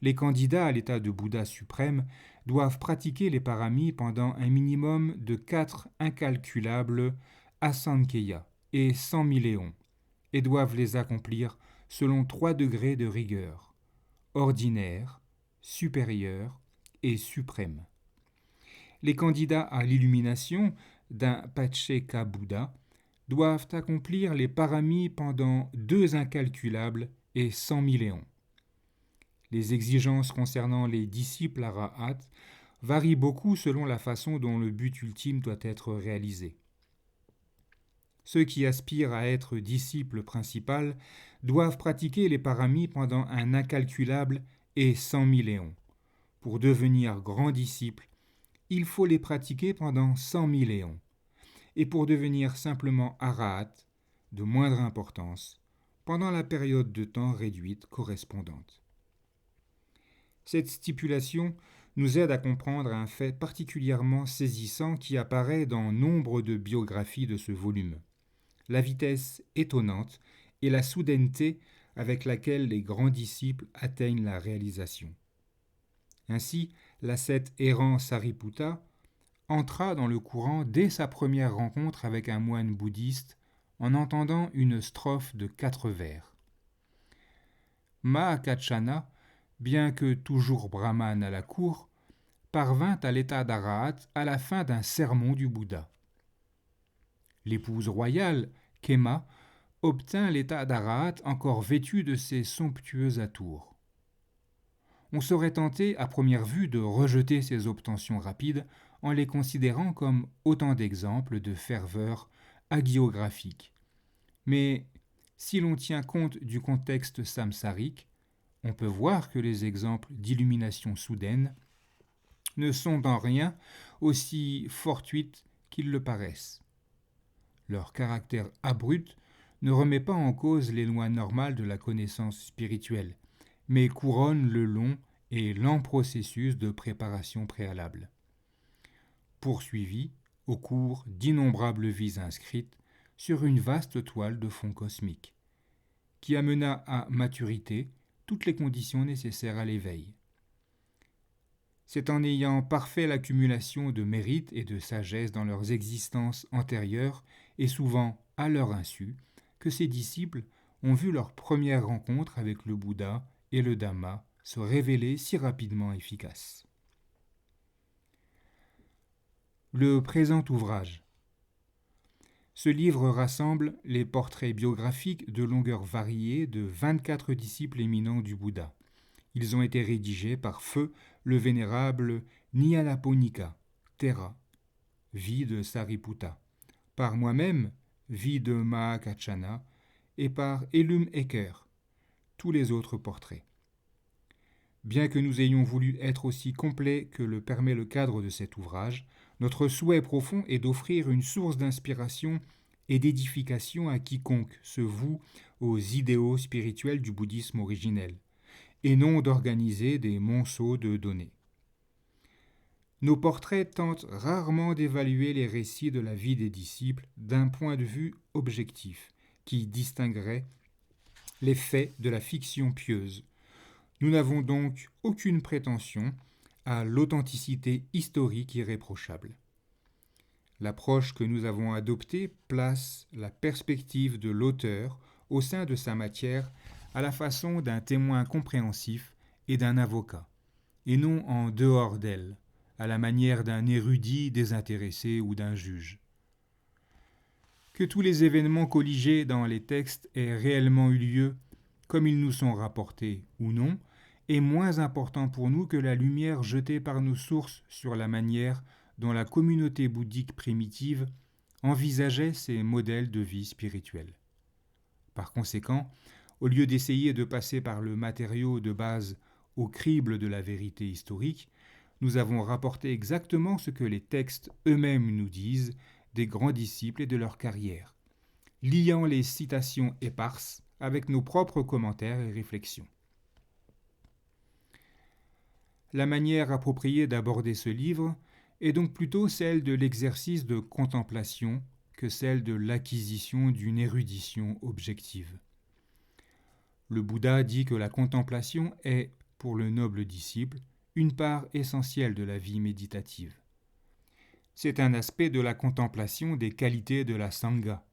Les candidats à l'état de Bouddha suprême doivent pratiquer les paramis pendant un minimum de 4 incalculables asankheya et 100 000 éons, et doivent les accomplir selon 3 degrés de rigueur, ordinaire, supérieur et suprême. Les candidats à l'illumination d'un Pacceka Bouddha doivent accomplir les paramis pendant 2 incalculables et 100 000 éons. Les exigences concernant les disciples arahats varient beaucoup selon la façon dont le but ultime doit être réalisé. Ceux qui aspirent à être disciples principal doivent pratiquer les paramis pendant un incalculable et 100 000 éons. Pour devenir grand disciple, il faut les pratiquer pendant 100 000 éons. Et pour devenir simplement arahat, de moindre importance, pendant la période de temps réduite correspondante. Cette stipulation nous aide à comprendre un fait particulièrement saisissant qui apparaît dans nombre de biographies de ce volume. La vitesse étonnante et la soudaineté avec laquelle les grands disciples atteignent la réalisation. Ainsi, l'ascète errant Sariputta entra dans le courant dès sa première rencontre avec un moine bouddhiste en entendant une strophe de 4 vers. Mahakachana, bien que toujours brahmane à la cour, parvint à l'état d'arahat à la fin d'un sermon du Bouddha. L'épouse royale, Khema, obtint l'état d'arahat encore vêtue de ses somptueux atours. On serait tenté à première vue de rejeter ces obtentions rapides en les considérant comme autant d'exemples de ferveur hagiographique. Mais si l'on tient compte du contexte samsarique, on peut voir que les exemples d'illumination soudaine ne sont en rien aussi fortuites qu'ils le paraissent. Leur caractère abrupt ne remet pas en cause les lois normales de la connaissance spirituelle, mais couronne le long et lent processus de préparation préalable. Poursuivi au cours d'innombrables vies inscrites, sur une vaste toile de fond cosmique, qui amena à maturité toutes les conditions nécessaires à l'éveil. C'est en ayant parfait l'accumulation de mérite et de sagesse dans leurs existences antérieures et souvent à leur insu que ces disciples ont vu leur première rencontre avec le Bouddha et le Dhamma se révéler si rapidement efficaces. Le présent ouvrage. Ce livre rassemble les portraits biographiques de longueur variée de 24 disciples éminents du Bouddha. Ils ont été rédigés par feu le vénérable Nyanaponika, Thera, vie de Sariputta, par moi-même, vie de Mahakachana, et par Elum Eker, tous les autres portraits. Bien que nous ayons voulu être aussi complets que le permet le cadre de cet ouvrage, notre souhait profond est d'offrir une source d'inspiration et d'édification à quiconque se voue aux idéaux spirituels du bouddhisme originel, et non d'organiser des monceaux de données. Nos portraits tentent rarement d'évaluer les récits de la vie des disciples d'un point de vue objectif, qui distinguerait les faits de la fiction pieuse. Nous n'avons donc aucune prétention à l'authenticité historique irréprochable. L'approche que nous avons adoptée place la perspective de l'auteur au sein de sa matière à la façon d'un témoin compréhensif et d'un avocat, et non en dehors d'elle, à la manière d'un érudit désintéressé ou d'un juge. Que tous les événements colligés dans les textes aient réellement eu lieu, comme ils nous sont rapportés ou non, est moins important pour nous que la lumière jetée par nos sources sur la manière dont la communauté bouddhique primitive envisageait ces modèles de vie spirituelle. Par conséquent, au lieu d'essayer de passer par le matériau de base au crible de la vérité historique, nous avons rapporté exactement ce que les textes eux-mêmes nous disent des grands disciples et de leur carrière, liant les citations éparses avec nos propres commentaires et réflexions. La manière appropriée d'aborder ce livre est donc plutôt celle de l'exercice de contemplation que celle de l'acquisition d'une érudition objective. Le Bouddha dit que la contemplation est, pour le noble disciple, une part essentielle de la vie méditative. C'est un aspect de la contemplation des qualités de la Sangha,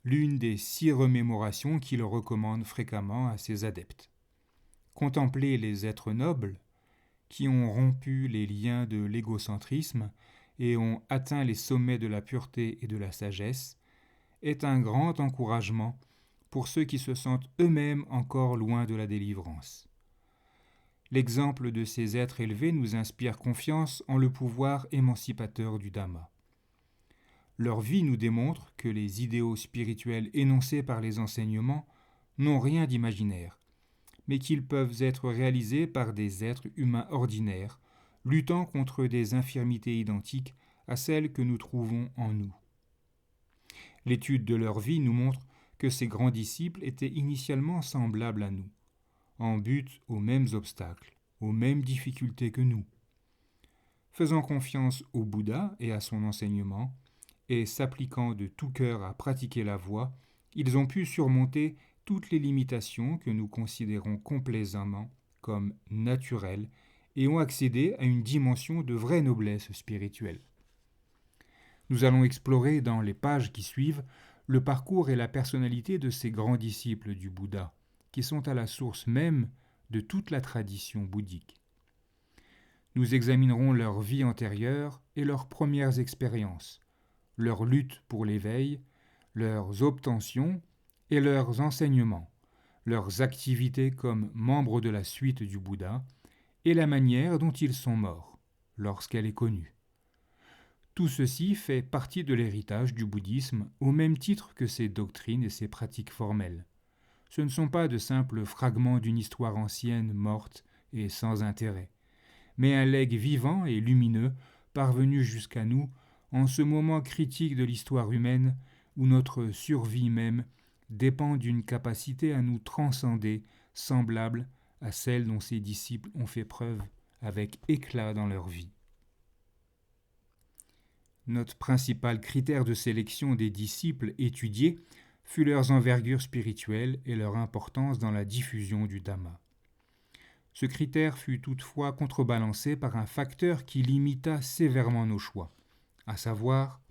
l'une des 6 remémorations qu'il recommande fréquemment à ses adeptes. Contempler les êtres nobles, qui ont rompu les liens de l'égocentrisme et ont atteint les sommets de la pureté et de la sagesse, est un grand encouragement pour ceux qui se sentent eux-mêmes encore loin de la délivrance. L'exemple de ces êtres élevés nous inspire confiance en le pouvoir émancipateur du Dhamma. Leur vie nous démontre que les idéaux spirituels énoncés par les enseignements n'ont rien d'imaginaire, mais qu'ils peuvent être réalisés par des êtres humains ordinaires, luttant contre des infirmités identiques à celles que nous trouvons en nous. L'étude de leur vie nous montre que ces grands disciples étaient initialement semblables à nous, en butte aux mêmes obstacles, aux mêmes difficultés que nous. Faisant confiance au Bouddha et à son enseignement, et s'appliquant de tout cœur à pratiquer la voie, ils ont pu surmonter toutes les limitations que nous considérons complaisamment comme naturelles et ont accédé à une dimension de vraie noblesse spirituelle. Nous allons explorer dans les pages qui suivent le parcours et la personnalité de ces grands disciples du Bouddha, qui sont à la source même de toute la tradition bouddhique. Nous examinerons leur vie antérieure et leurs premières expériences, leur lutte pour l'éveil, leurs obtentions et leurs enseignements, leurs activités comme membres de la suite du Bouddha et la manière dont ils sont morts, lorsqu'elle est connue. Tout ceci fait partie de l'héritage du bouddhisme au même titre que ses doctrines et ses pratiques formelles. Ce ne sont pas de simples fragments d'une histoire ancienne, morte et sans intérêt, mais un legs vivant et lumineux parvenu jusqu'à nous en ce moment critique de l'histoire humaine où notre survie même dépend d'une capacité à nous transcender semblable à celle dont ses disciples ont fait preuve avec éclat dans leur vie. Notre principal critère de sélection des disciples étudiés fut leurs envergures spirituelles et leur importance dans la diffusion du Dhamma. Ce critère fut toutefois contrebalancé par un facteur qui limita sévèrement nos choix, à savoir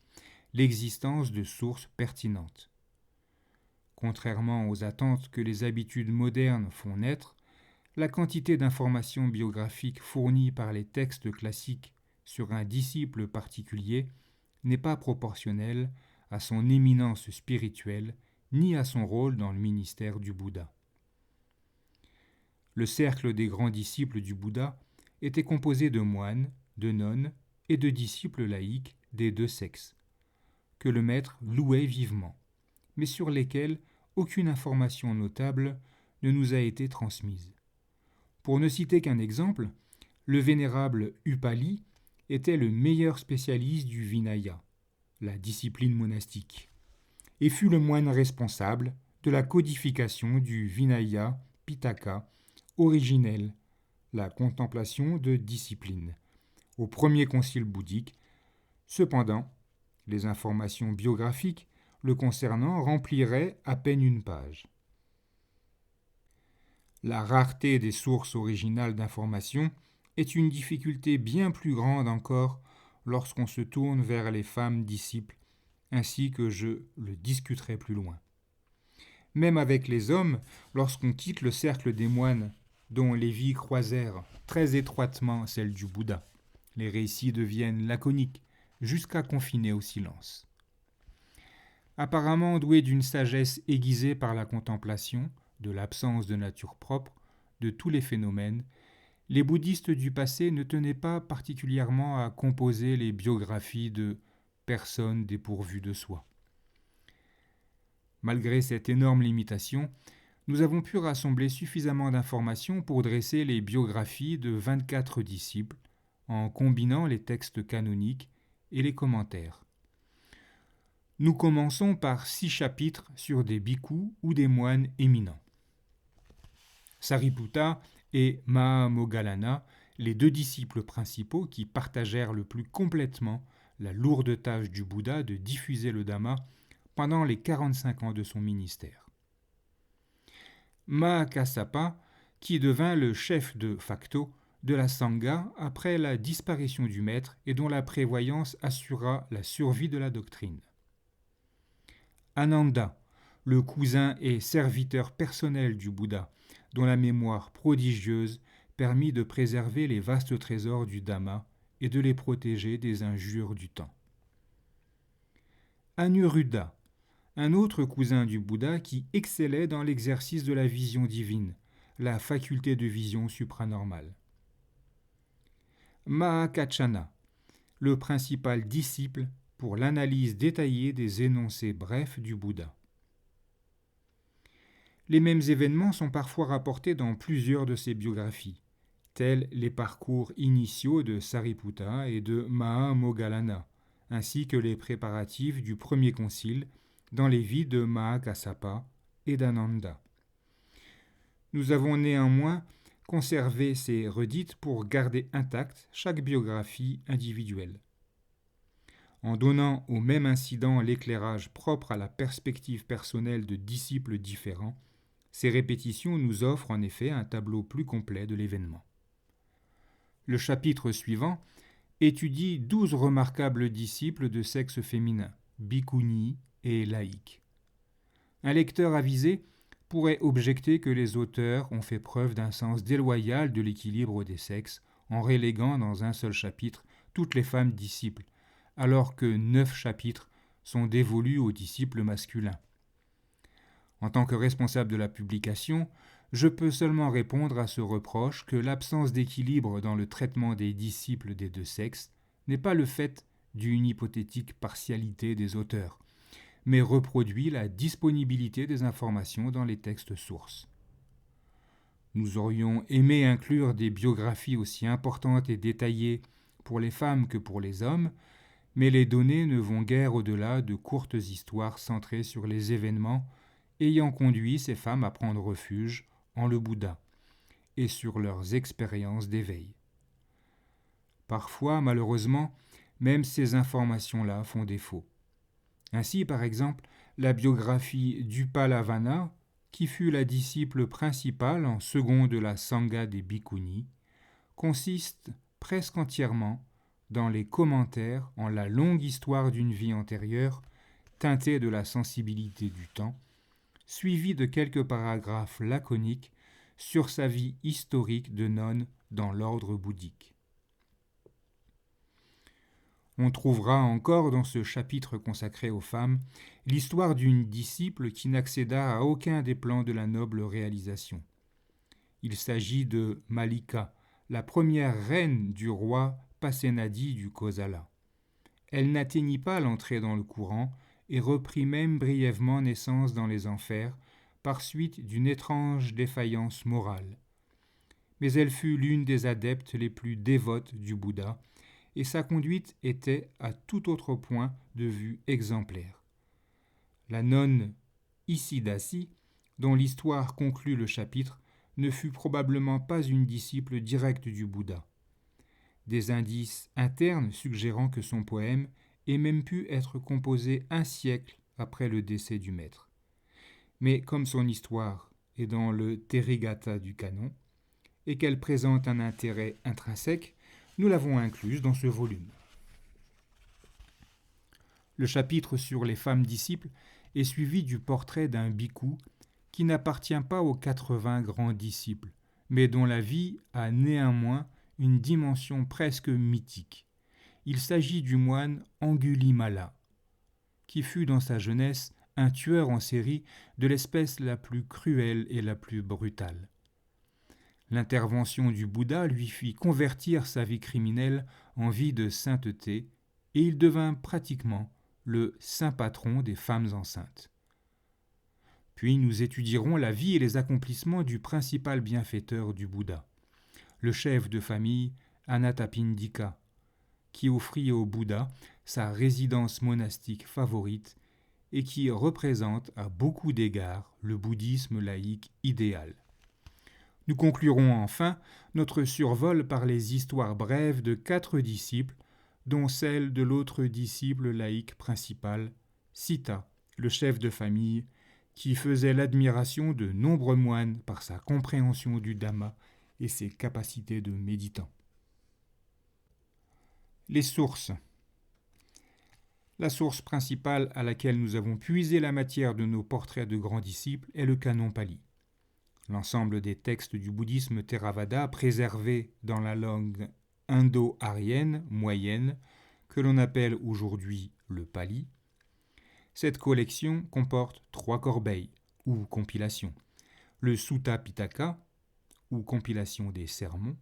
l'existence de sources pertinentes. Contrairement aux attentes que les habitudes modernes font naître, la quantité d'informations biographiques fournies par les textes classiques sur un disciple particulier n'est pas proportionnelle à son éminence spirituelle ni à son rôle dans le ministère du Bouddha. Le cercle des grands disciples du Bouddha était composé de moines, de nonnes et de disciples laïcs des deux sexes, que le maître louait vivement, mais sur lesquels aucune information notable ne nous a été transmise. Pour ne citer qu'un exemple, le vénérable Upali était le meilleur spécialiste du Vinaya, la discipline monastique, et fut le moine responsable de la codification du Vinaya Pitaka originel, la contemplation de discipline, au premier concile bouddhique. Cependant, les informations biographiques le concernant rempliraient à peine une page. La rareté des sources originales d'informations est une difficulté bien plus grande encore lorsqu'on se tourne vers les femmes disciples, ainsi que je le discuterai plus loin. Même avec les hommes, lorsqu'on quitte le cercle des moines, dont les vies croisèrent très étroitement celles du Bouddha, les récits deviennent laconiques, jusqu'à confiner au silence. Apparemment doués d'une sagesse aiguisée par la contemplation, de l'absence de nature propre, de tous les phénomènes, les bouddhistes du passé ne tenaient pas particulièrement à composer les biographies de personnes dépourvues de soi. Malgré cette énorme limitation, nous avons pu rassembler suffisamment d'informations pour dresser les biographies de 24 disciples, en combinant les textes canoniques et les commentaires. Nous commençons par 6 chapitres sur des bhikkhus ou des moines éminents. Sariputta et Mahamoggallana, les 2 disciples principaux qui partagèrent le plus complètement la lourde tâche du Bouddha de diffuser le Dhamma pendant les 45 ans de son ministère. Mahakassapa, qui devint le chef de facto de la Sangha après la disparition du maître et dont la prévoyance assura la survie de la doctrine. Ananda, le cousin et serviteur personnel du Bouddha, dont la mémoire prodigieuse permit de préserver les vastes trésors du Dhamma et de les protéger des injures du temps. Anuruddha, un autre cousin du Bouddha qui excellait dans l'exercice de la vision divine, la faculté de vision supranormale. Mahakachana, le principal disciple pour l'analyse détaillée des énoncés brefs du Bouddha. Les mêmes événements sont parfois rapportés dans plusieurs de ses biographies, tels les parcours initiaux de Sariputta et de Mahamoggallana, ainsi que les préparatifs du premier concile dans les vies de Mahakassapa et d'Ananda. Nous avons néanmoins conservé ces redites pour garder intacte chaque biographie individuelle. En donnant au même incident l'éclairage propre à la perspective personnelle de disciples différents, ces répétitions nous offrent en effet un tableau plus complet de l'événement. Le chapitre suivant étudie 12 remarquables disciples de sexe féminin, bhikkhuni et laïcs. Un lecteur avisé pourrait objecter que les auteurs ont fait preuve d'un sens déloyal de l'équilibre des sexes en reléguant dans un seul chapitre toutes les femmes disciples, alors que 9 chapitres sont dévolus aux disciples masculins. En tant que responsable de la publication, je peux seulement répondre à ce reproche que l'absence d'équilibre dans le traitement des disciples des 2 sexes n'est pas le fait d'une hypothétique partialité des auteurs, mais reproduit la disponibilité des informations dans les textes sources. Nous aurions aimé inclure des biographies aussi importantes et détaillées pour les femmes que pour les hommes, mais les données ne vont guère au-delà de courtes histoires centrées sur les événements ayant conduit ces femmes à prendre refuge en le Bouddha et sur leurs expériences d'éveil. Parfois, malheureusement, même ces informations-là font défaut. Ainsi, par exemple, la biographie d'Upalavana, qui fut la disciple principale en second de la Sangha des Bhikkhuni, consiste presque entièrement dans les commentaires en la longue histoire d'une vie antérieure, teintée de la sensibilité du temps, suivie de quelques paragraphes laconiques sur sa vie historique de nonne dans l'ordre bouddhique. On trouvera encore dans ce chapitre consacré aux femmes l'histoire d'une disciple qui n'accéda à aucun des plans de la noble réalisation. Il s'agit de Malika, la première reine du roi Pasenadi du Kosala. Elle n'atteignit pas l'entrée dans le courant et reprit même brièvement naissance dans les enfers par suite d'une étrange défaillance morale. Mais elle fut l'une des adeptes les plus dévotes du Bouddha, et sa conduite était à tout autre point de vue exemplaire. La nonne Isidasi, dont l'histoire conclut le chapitre, ne fut probablement pas une disciple directe du Bouddha. Des indices internes suggérant que son poème ait même pu être composé un siècle après le décès du maître. Mais comme son histoire est dans le Therigatha du canon, et qu'elle présente un intérêt intrinsèque, nous l'avons incluse dans ce volume. Le chapitre sur les femmes disciples est suivi du portrait d'un bhikkhu qui n'appartient pas aux 80 grands disciples, mais dont la vie a néanmoins une dimension presque mythique. Il s'agit du moine Angulimala, qui fut dans sa jeunesse un tueur en série de l'espèce la plus cruelle et la plus brutale. L'intervention du Bouddha lui fit convertir sa vie criminelle en vie de sainteté, et il devint pratiquement le saint patron des femmes enceintes. Puis nous étudierons la vie et les accomplissements du principal bienfaiteur du Bouddha, le chef de famille Anathapindika, qui offrit au Bouddha sa résidence monastique favorite et qui représente à beaucoup d'égards le bouddhisme laïque idéal. Nous conclurons enfin notre survol par les histoires brèves de 4 disciples, dont celle de l'autre disciple laïque principal, Sita, le chef de famille, qui faisait l'admiration de nombreux moines par sa compréhension du Dhamma et ses capacités de méditant. Les sources. La source principale à laquelle nous avons puisé la matière de nos portraits de grands disciples est le canon pali. L'ensemble des textes du bouddhisme Theravada préservés dans la langue indo-aryenne moyenne, que l'on appelle aujourd'hui le pali. Cette collection comporte 3 corbeilles, ou compilations. Le Sutta Pitaka, ou compilation des sermons,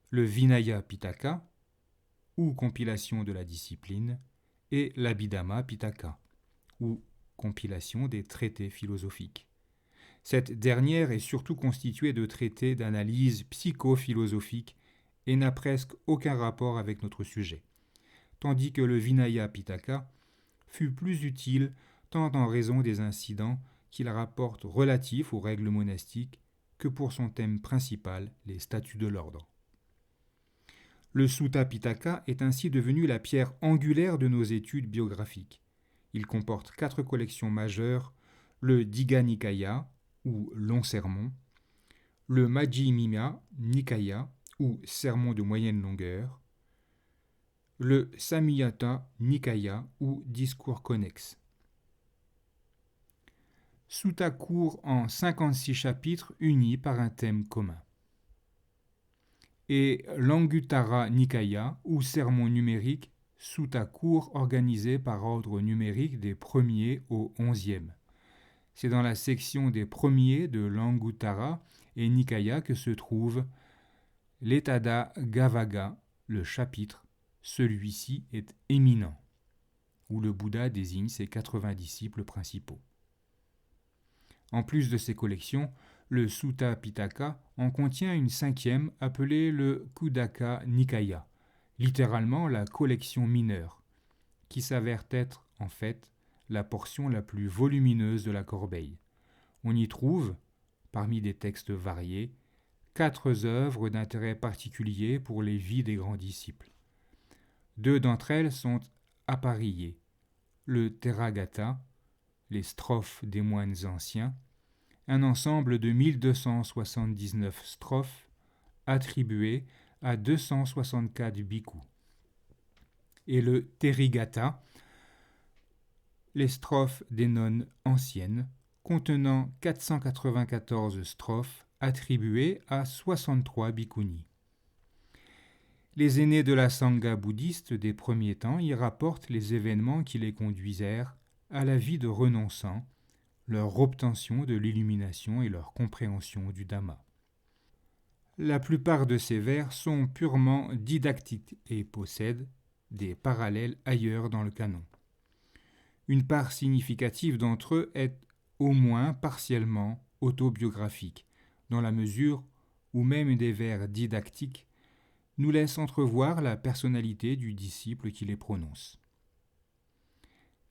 le Vinaya Pitaka, ou compilation de la discipline, et l'Abhidhamma Pitaka, ou compilation des traités philosophiques. Cette dernière est surtout constituée de traités d'analyse psychophilosophique et n'a presque aucun rapport avec notre sujet, tandis que le Vinaya Pitaka fut plus utile tant en raison des incidents qu'il rapporte relatifs aux règles monastiques que pour son thème principal, les statuts de l'ordre. Le Sutta Pitaka est ainsi devenu la pierre angulaire de nos études biographiques. Il comporte 4 collections majeures, le Digha Nikaya, ou long sermon, le Majjhima Nikaya, ou sermon de moyenne longueur, le Samyutta Nikaya, ou discours connexe. Sutta court en 56 chapitres unis par un thème commun. Et l'Anguttara Nikaya, ou sermon numérique, sutta court organisé par ordre numérique des premiers au 11e. C'est dans la section des premiers de l'Anguttara et Nikaya que se trouve l'Etada Gavaga, le chapitre. Celui-ci est éminent, où le Bouddha désigne ses 80 disciples principaux. En plus de ces collections, le Sutta Pitaka en contient une 5e appelée le Khuddaka Nikaya, littéralement la collection mineure, qui s'avère être, en fait, la portion la plus volumineuse de la corbeille. On y trouve, parmi des textes variés, 4 œuvres d'intérêt particulier pour les vies des grands disciples. Deux d'entre elles sont appareillées. Le Theragatha, les strophes des moines anciens, un ensemble de 1279 strophes attribuées à 264 bhikkhus. Et le Therigatha, les strophes des nonnes anciennes, contenant 494 strophes attribuées à 63 bhikkhunis. Les aînés de la Sangha bouddhiste des premiers temps y rapportent les événements qui les conduisèrent à la vie de renonçants, leur obtention de l'illumination et leur compréhension du Dhamma. La plupart de ces vers sont purement didactiques et possèdent des parallèles ailleurs dans le canon. Une part significative d'entre eux est au moins partiellement autobiographique, dans la mesure où même des vers didactiques nous laissent entrevoir la personnalité du disciple qui les prononce.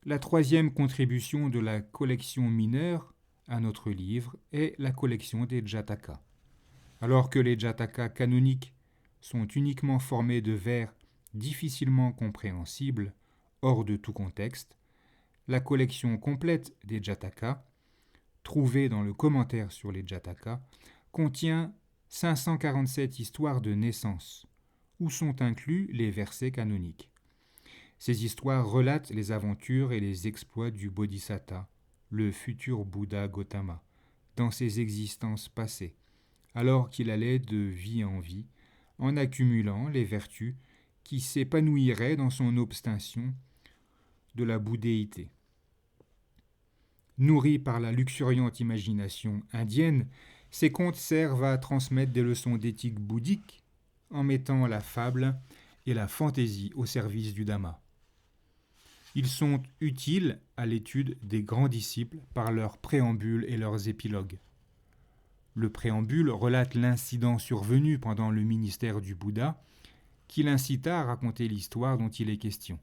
La troisième contribution de la collection mineure à notre livre est la collection des Jataka. Alors que les Jataka canoniques sont uniquement formés de vers difficilement compréhensibles, hors de tout contexte, la collection complète des Jataka, trouvée dans le commentaire sur les Jataka, contient 547 histoires de naissance, où sont inclus les versets canoniques. Ces histoires relatent les aventures et les exploits du Bodhisatta, le futur Bouddha Gautama, dans ses existences passées, alors qu'il allait de vie en vie, en accumulant les vertus qui s'épanouiraient dans son obstination de la bouddhéité. Nourris par la luxuriante imagination indienne, ces contes servent à transmettre des leçons d'éthique bouddhique en mettant la fable et la fantaisie au service du Dhamma. Ils sont utiles à l'étude des grands disciples par leurs préambules et leurs épilogues. Le préambule relate l'incident survenu pendant le ministère du Bouddha qui l'incita à raconter l'histoire dont il est question.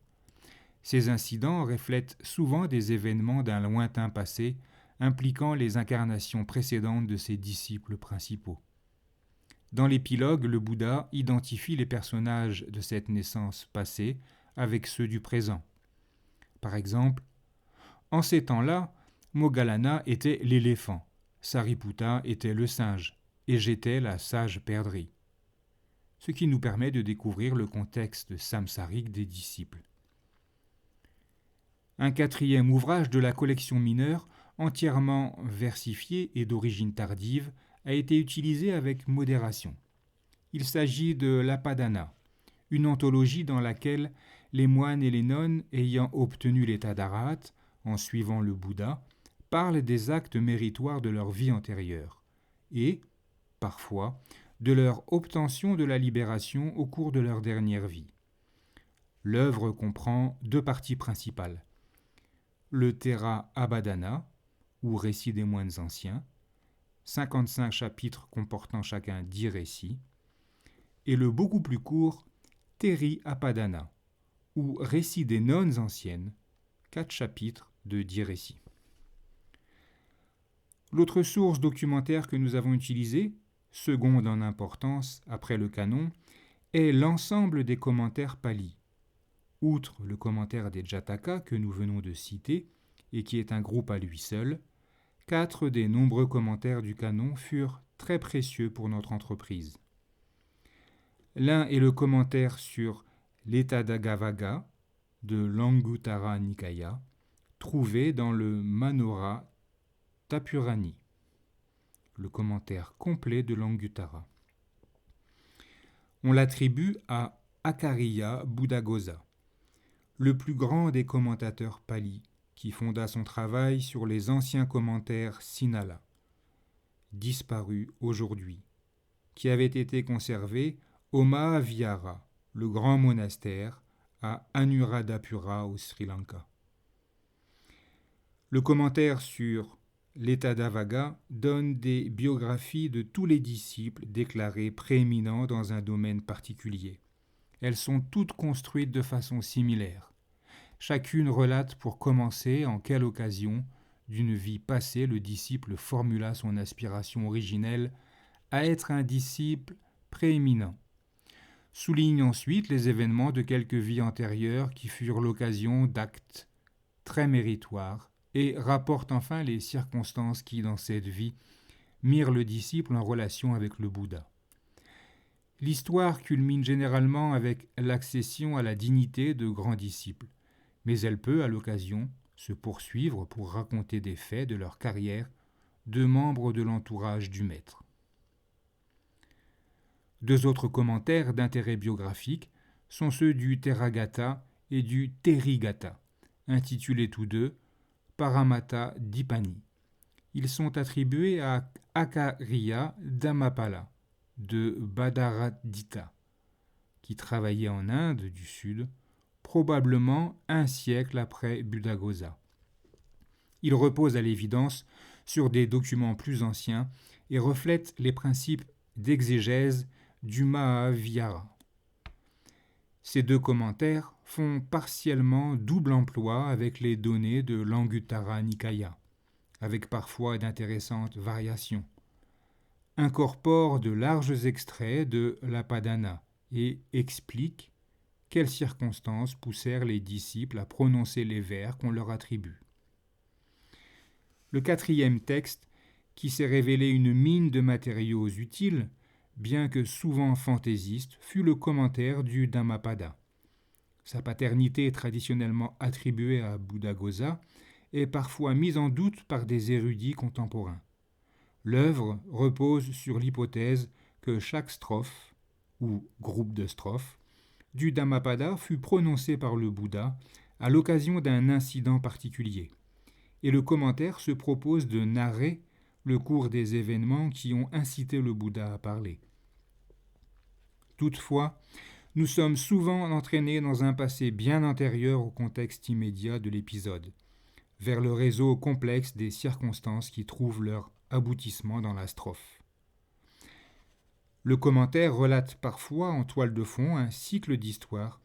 Ces incidents reflètent souvent des événements d'un lointain passé impliquant les incarnations précédentes de ses disciples principaux. Dans l'épilogue, le Bouddha identifie les personnages de cette naissance passée avec ceux du présent. Par exemple, en ces temps-là, Moggallana était l'éléphant, Sariputta était le singe, et j'étais la sage perdrix. Ce qui nous permet de découvrir le contexte samsarique des disciples. Un quatrième ouvrage de la collection mineure, entièrement versifié et d'origine tardive, a été utilisé avec modération. Il s'agit de l'Apadana, une anthologie dans laquelle les moines et les nonnes ayant obtenu l'état d'arahat, en suivant le Bouddha, parlent des actes méritoires de leur vie antérieure et, parfois, de leur obtention de la libération au cours de leur dernière vie. L'œuvre comprend deux parties principales. Le Thera Abhadana, ou récit des moines anciens, 55 chapitres comportant chacun 10 récits, et le beaucoup plus court Theri Apadana, ou récit des nonnes anciennes, 4 chapitres de 10 récits. L'autre source documentaire que nous avons utilisée, seconde en importance après le canon, est l'ensemble des commentaires palis. Outre le commentaire des Jataka que nous venons de citer, et qui est un groupe à lui seul, 4 des nombreux commentaires du canon furent très précieux pour notre entreprise. L'un est le commentaire sur l'Etadagavaga de l'Anguttara Nikaya, trouvé dans le Manora Tapurani, le commentaire complet de l'Anguttara. On l'attribue à Acariya Buddhaghosa, le plus grand des commentateurs palis, qui fonda son travail sur les anciens commentaires Sinhala, disparus aujourd'hui, qui avaient été conservés au Mahavihara, le grand monastère, à Anuradhapura au Sri Lanka. Le commentaire sur l'Etadavaga donne des biographies de tous les disciples déclarés prééminents dans un domaine particulier. Elles sont toutes construites de façon similaire. Chacune relate pour commencer en quelle occasion d'une vie passée le disciple formula son aspiration originelle à être un disciple prééminent. souligne ensuite les événements de quelques vies antérieures qui furent l'occasion d'actes très méritoires et rapporte enfin les circonstances qui, dans cette vie, mirent le disciple en relation avec le Bouddha. L'histoire culmine généralement avec l'accession à la dignité de grand disciple, mais elle peut, à l'occasion, se poursuivre pour raconter des faits de leur carrière de membres de l'entourage du maître. Deux autres commentaires d'intérêt biographique sont ceux du Theragatha et du Therigatha, intitulés tous deux Paramattha Dipani. Ils sont attribués à Acharya Dhammapala de Badaraditha, qui travaillait en Inde du Sud, probablement un siècle après Buddhaghosa. Ils reposent à l'évidence sur des documents plus anciens et reflètent les principes d'exégèse du Mahavihara. Ces deux commentaires font partiellement double emploi avec les données de l'Anguttara Nikaya, avec parfois d'intéressantes variations, incorporent de larges extraits de l'Apadana et expliquent quelles circonstances poussèrent les disciples à prononcer les vers qu'on leur attribue. Le quatrième texte, qui s'est révélé une mine de matériaux utiles, bien que souvent fantaisiste, fut le commentaire du Dhammapada. Sa paternité traditionnellement attribuée à Buddhaghosa est parfois mise en doute par des érudits contemporains. L'œuvre repose sur l'hypothèse que chaque strophe, ou groupe de strophes, du Dhammapada fut prononcée par le Bouddha à l'occasion d'un incident particulier, et le commentaire se propose de narrer le cours des événements qui ont incité le Bouddha à parler. Toutefois, nous sommes souvent entraînés dans un passé bien antérieur au contexte immédiat de l'épisode, vers le réseau complexe des circonstances qui trouvent leur aboutissement dans la strophe. Le commentaire relate parfois en toile de fond un cycle d'histoires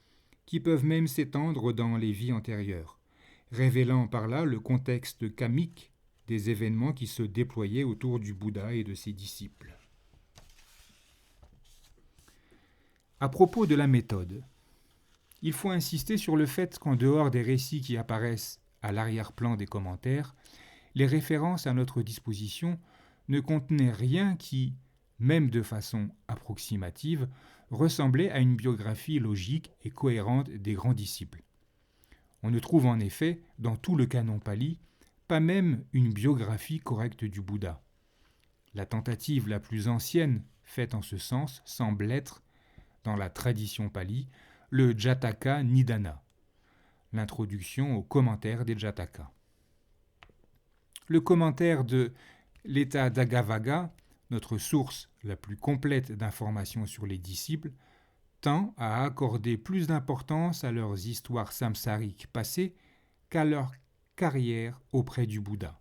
qui peuvent même s'étendre dans les vies antérieures, révélant par là le contexte kamique des événements qui se déployaient autour du Bouddha et de ses disciples. À propos de la méthode, il faut insister sur le fait qu'en dehors des récits qui apparaissent à l'arrière-plan des commentaires, les références à notre disposition ne contenaient rien qui, même de façon approximative, ressemblait à une biographie logique et cohérente des grands disciples. On ne trouve en effet, dans tout le canon pali, pas même une biographie correcte du Bouddha. La tentative la plus ancienne faite en ce sens semble être, dans la tradition pali, le Jataka Nidana, l'introduction au commentaire des Jataka. Le commentaire de l'État d'Agavaga, notre source la plus complète d'informations sur les disciples, tend à accorder plus d'importance à leurs histoires samsariques passées qu'à leur carrière auprès du Bouddha.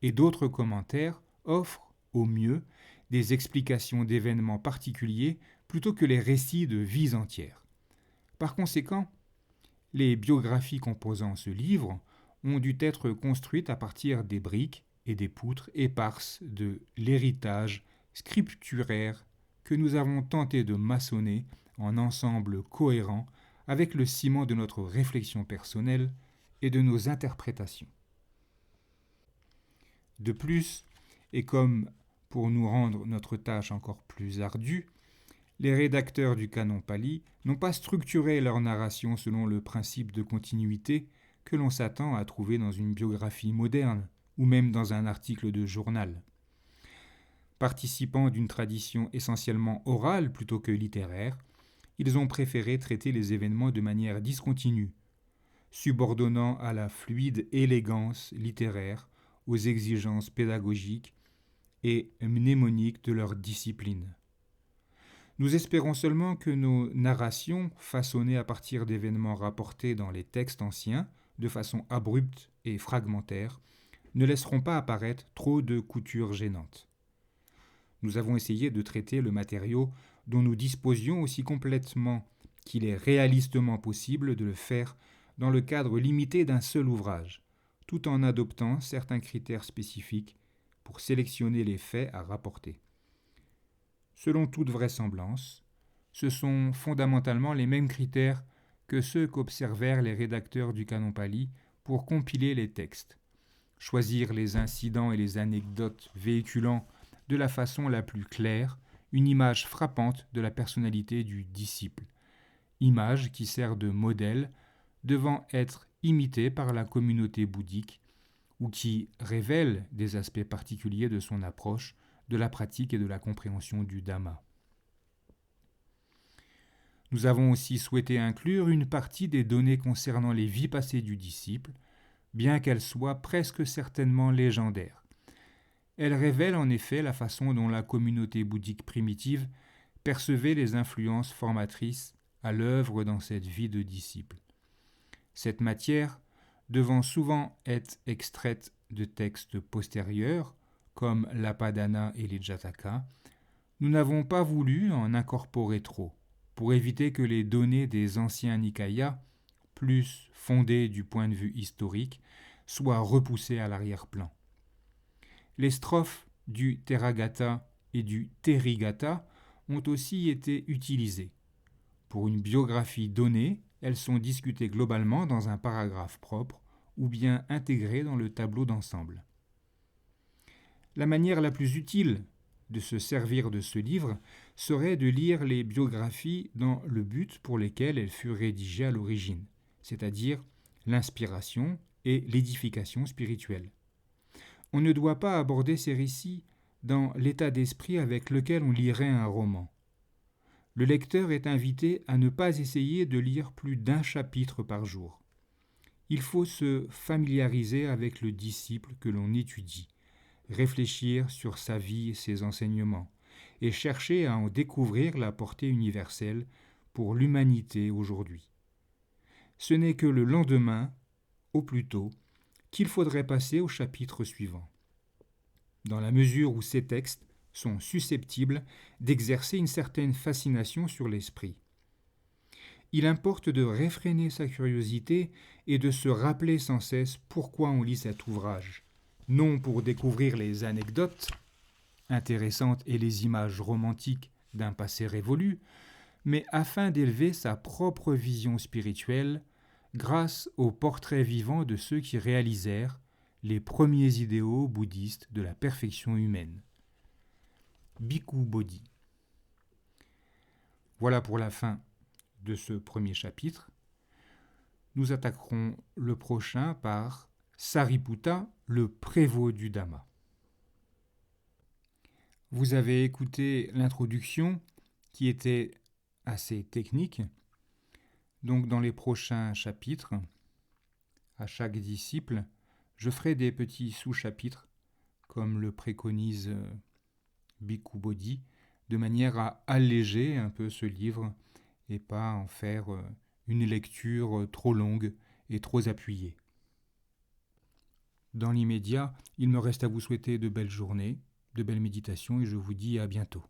Et d'autres commentaires offrent, au mieux, des explications d'événements particuliers plutôt que les récits de vies entières. Par conséquent, les biographies composant ce livre ont dû être construites à partir des briques et des poutres éparses de l'héritage scripturaire que nous avons tenté de maçonner en ensemble cohérent avec le ciment de notre réflexion personnelle et de nos interprétations. De plus, et comme pour nous rendre notre tâche encore plus ardue, les rédacteurs du canon pali n'ont pas structuré leur narration selon le principe de continuité que l'on s'attend à trouver dans une biographie moderne ou même dans un article de journal. Participant d'une tradition essentiellement orale plutôt que littéraire, ils ont préféré traiter les événements de manière discontinue, subordonnant à la fluide élégance littéraire aux exigences pédagogiques et mnémoniques de leur discipline. Nous espérons seulement que nos narrations, façonnées à partir d'événements rapportés dans les textes anciens, de façon abrupte et fragmentaire, ne laisseront pas apparaître trop de coutures gênantes. Nous avons essayé de traiter le matériau dont nous disposions aussi complètement qu'il est réalistement possible de le faire dans le cadre limité d'un seul ouvrage, tout en adoptant certains critères spécifiques pour sélectionner les faits à rapporter. Selon toute vraisemblance, ce sont fondamentalement les mêmes critères que ceux qu'observèrent les rédacteurs du Canon Pali pour compiler les textes. Choisir les incidents et les anecdotes véhiculant de la façon la plus claire une image frappante de la personnalité du disciple, image qui sert de modèle devant être imitée par la communauté bouddhique ou qui révèle des aspects particuliers de son approche, de la pratique et de la compréhension du Dhamma. Nous avons aussi souhaité inclure une partie des données concernant les vies passées du disciple, bien qu'elles soient presque certainement légendaires. Elles révèlent en effet la façon dont la communauté bouddhique primitive percevait les influences formatrices à l'œuvre dans cette vie de disciple. Cette matière, devant souvent être extraite de textes postérieurs, comme l'Apadana et les Jataka, nous n'avons pas voulu en incorporer trop, pour éviter que les données des anciens Nikayas, plus fondées du point de vue historique, soient repoussées à l'arrière-plan. Les strophes du Theragatha et du Therigatha ont aussi été utilisées. Pour une biographie donnée, elles sont discutées globalement dans un paragraphe propre ou bien intégrées dans le tableau d'ensemble. La manière la plus utile de se servir de ce livre serait de lire les biographies dans le but pour lesquels elles furent rédigées à l'origine, c'est-à-dire l'inspiration et l'édification spirituelle. On ne doit pas aborder ces récits dans l'état d'esprit avec lequel on lirait un roman. Le lecteur est invité à ne pas essayer de lire plus d'un chapitre par jour. Il faut se familiariser avec le disciple que l'on étudie, réfléchir sur sa vie et ses enseignements, et chercher à en découvrir la portée universelle pour l'humanité aujourd'hui. Ce n'est que le lendemain, au plus tôt, qu'il faudrait passer au chapitre suivant. Dans la mesure où ces textes sont susceptibles d'exercer une certaine fascination sur l'esprit. Il importe de réfréner sa curiosité et de se rappeler sans cesse pourquoi on lit cet ouvrage, non pour découvrir les anecdotes intéressantes et les images romantiques d'un passé révolu, mais afin d'élever sa propre vision spirituelle grâce aux portraits vivants de ceux qui réalisèrent les premiers idéaux bouddhistes de la perfection humaine. Bhikkhu Bodhi. Voilà pour la fin de ce premier chapitre. Nous attaquerons le prochain par Sariputta, le prévôt du Dhamma. Vous avez écouté l'introduction qui était assez technique. Donc dans les prochains chapitres, à chaque disciple, je ferai des petits sous-chapitres comme le préconise Bhikkhu Bodhi, de manière à alléger un peu ce livre et pas en faire une lecture trop longue et trop appuyée. Dans l'immédiat, il me reste à vous souhaiter de belles journées, de belles méditations et je vous dis à bientôt.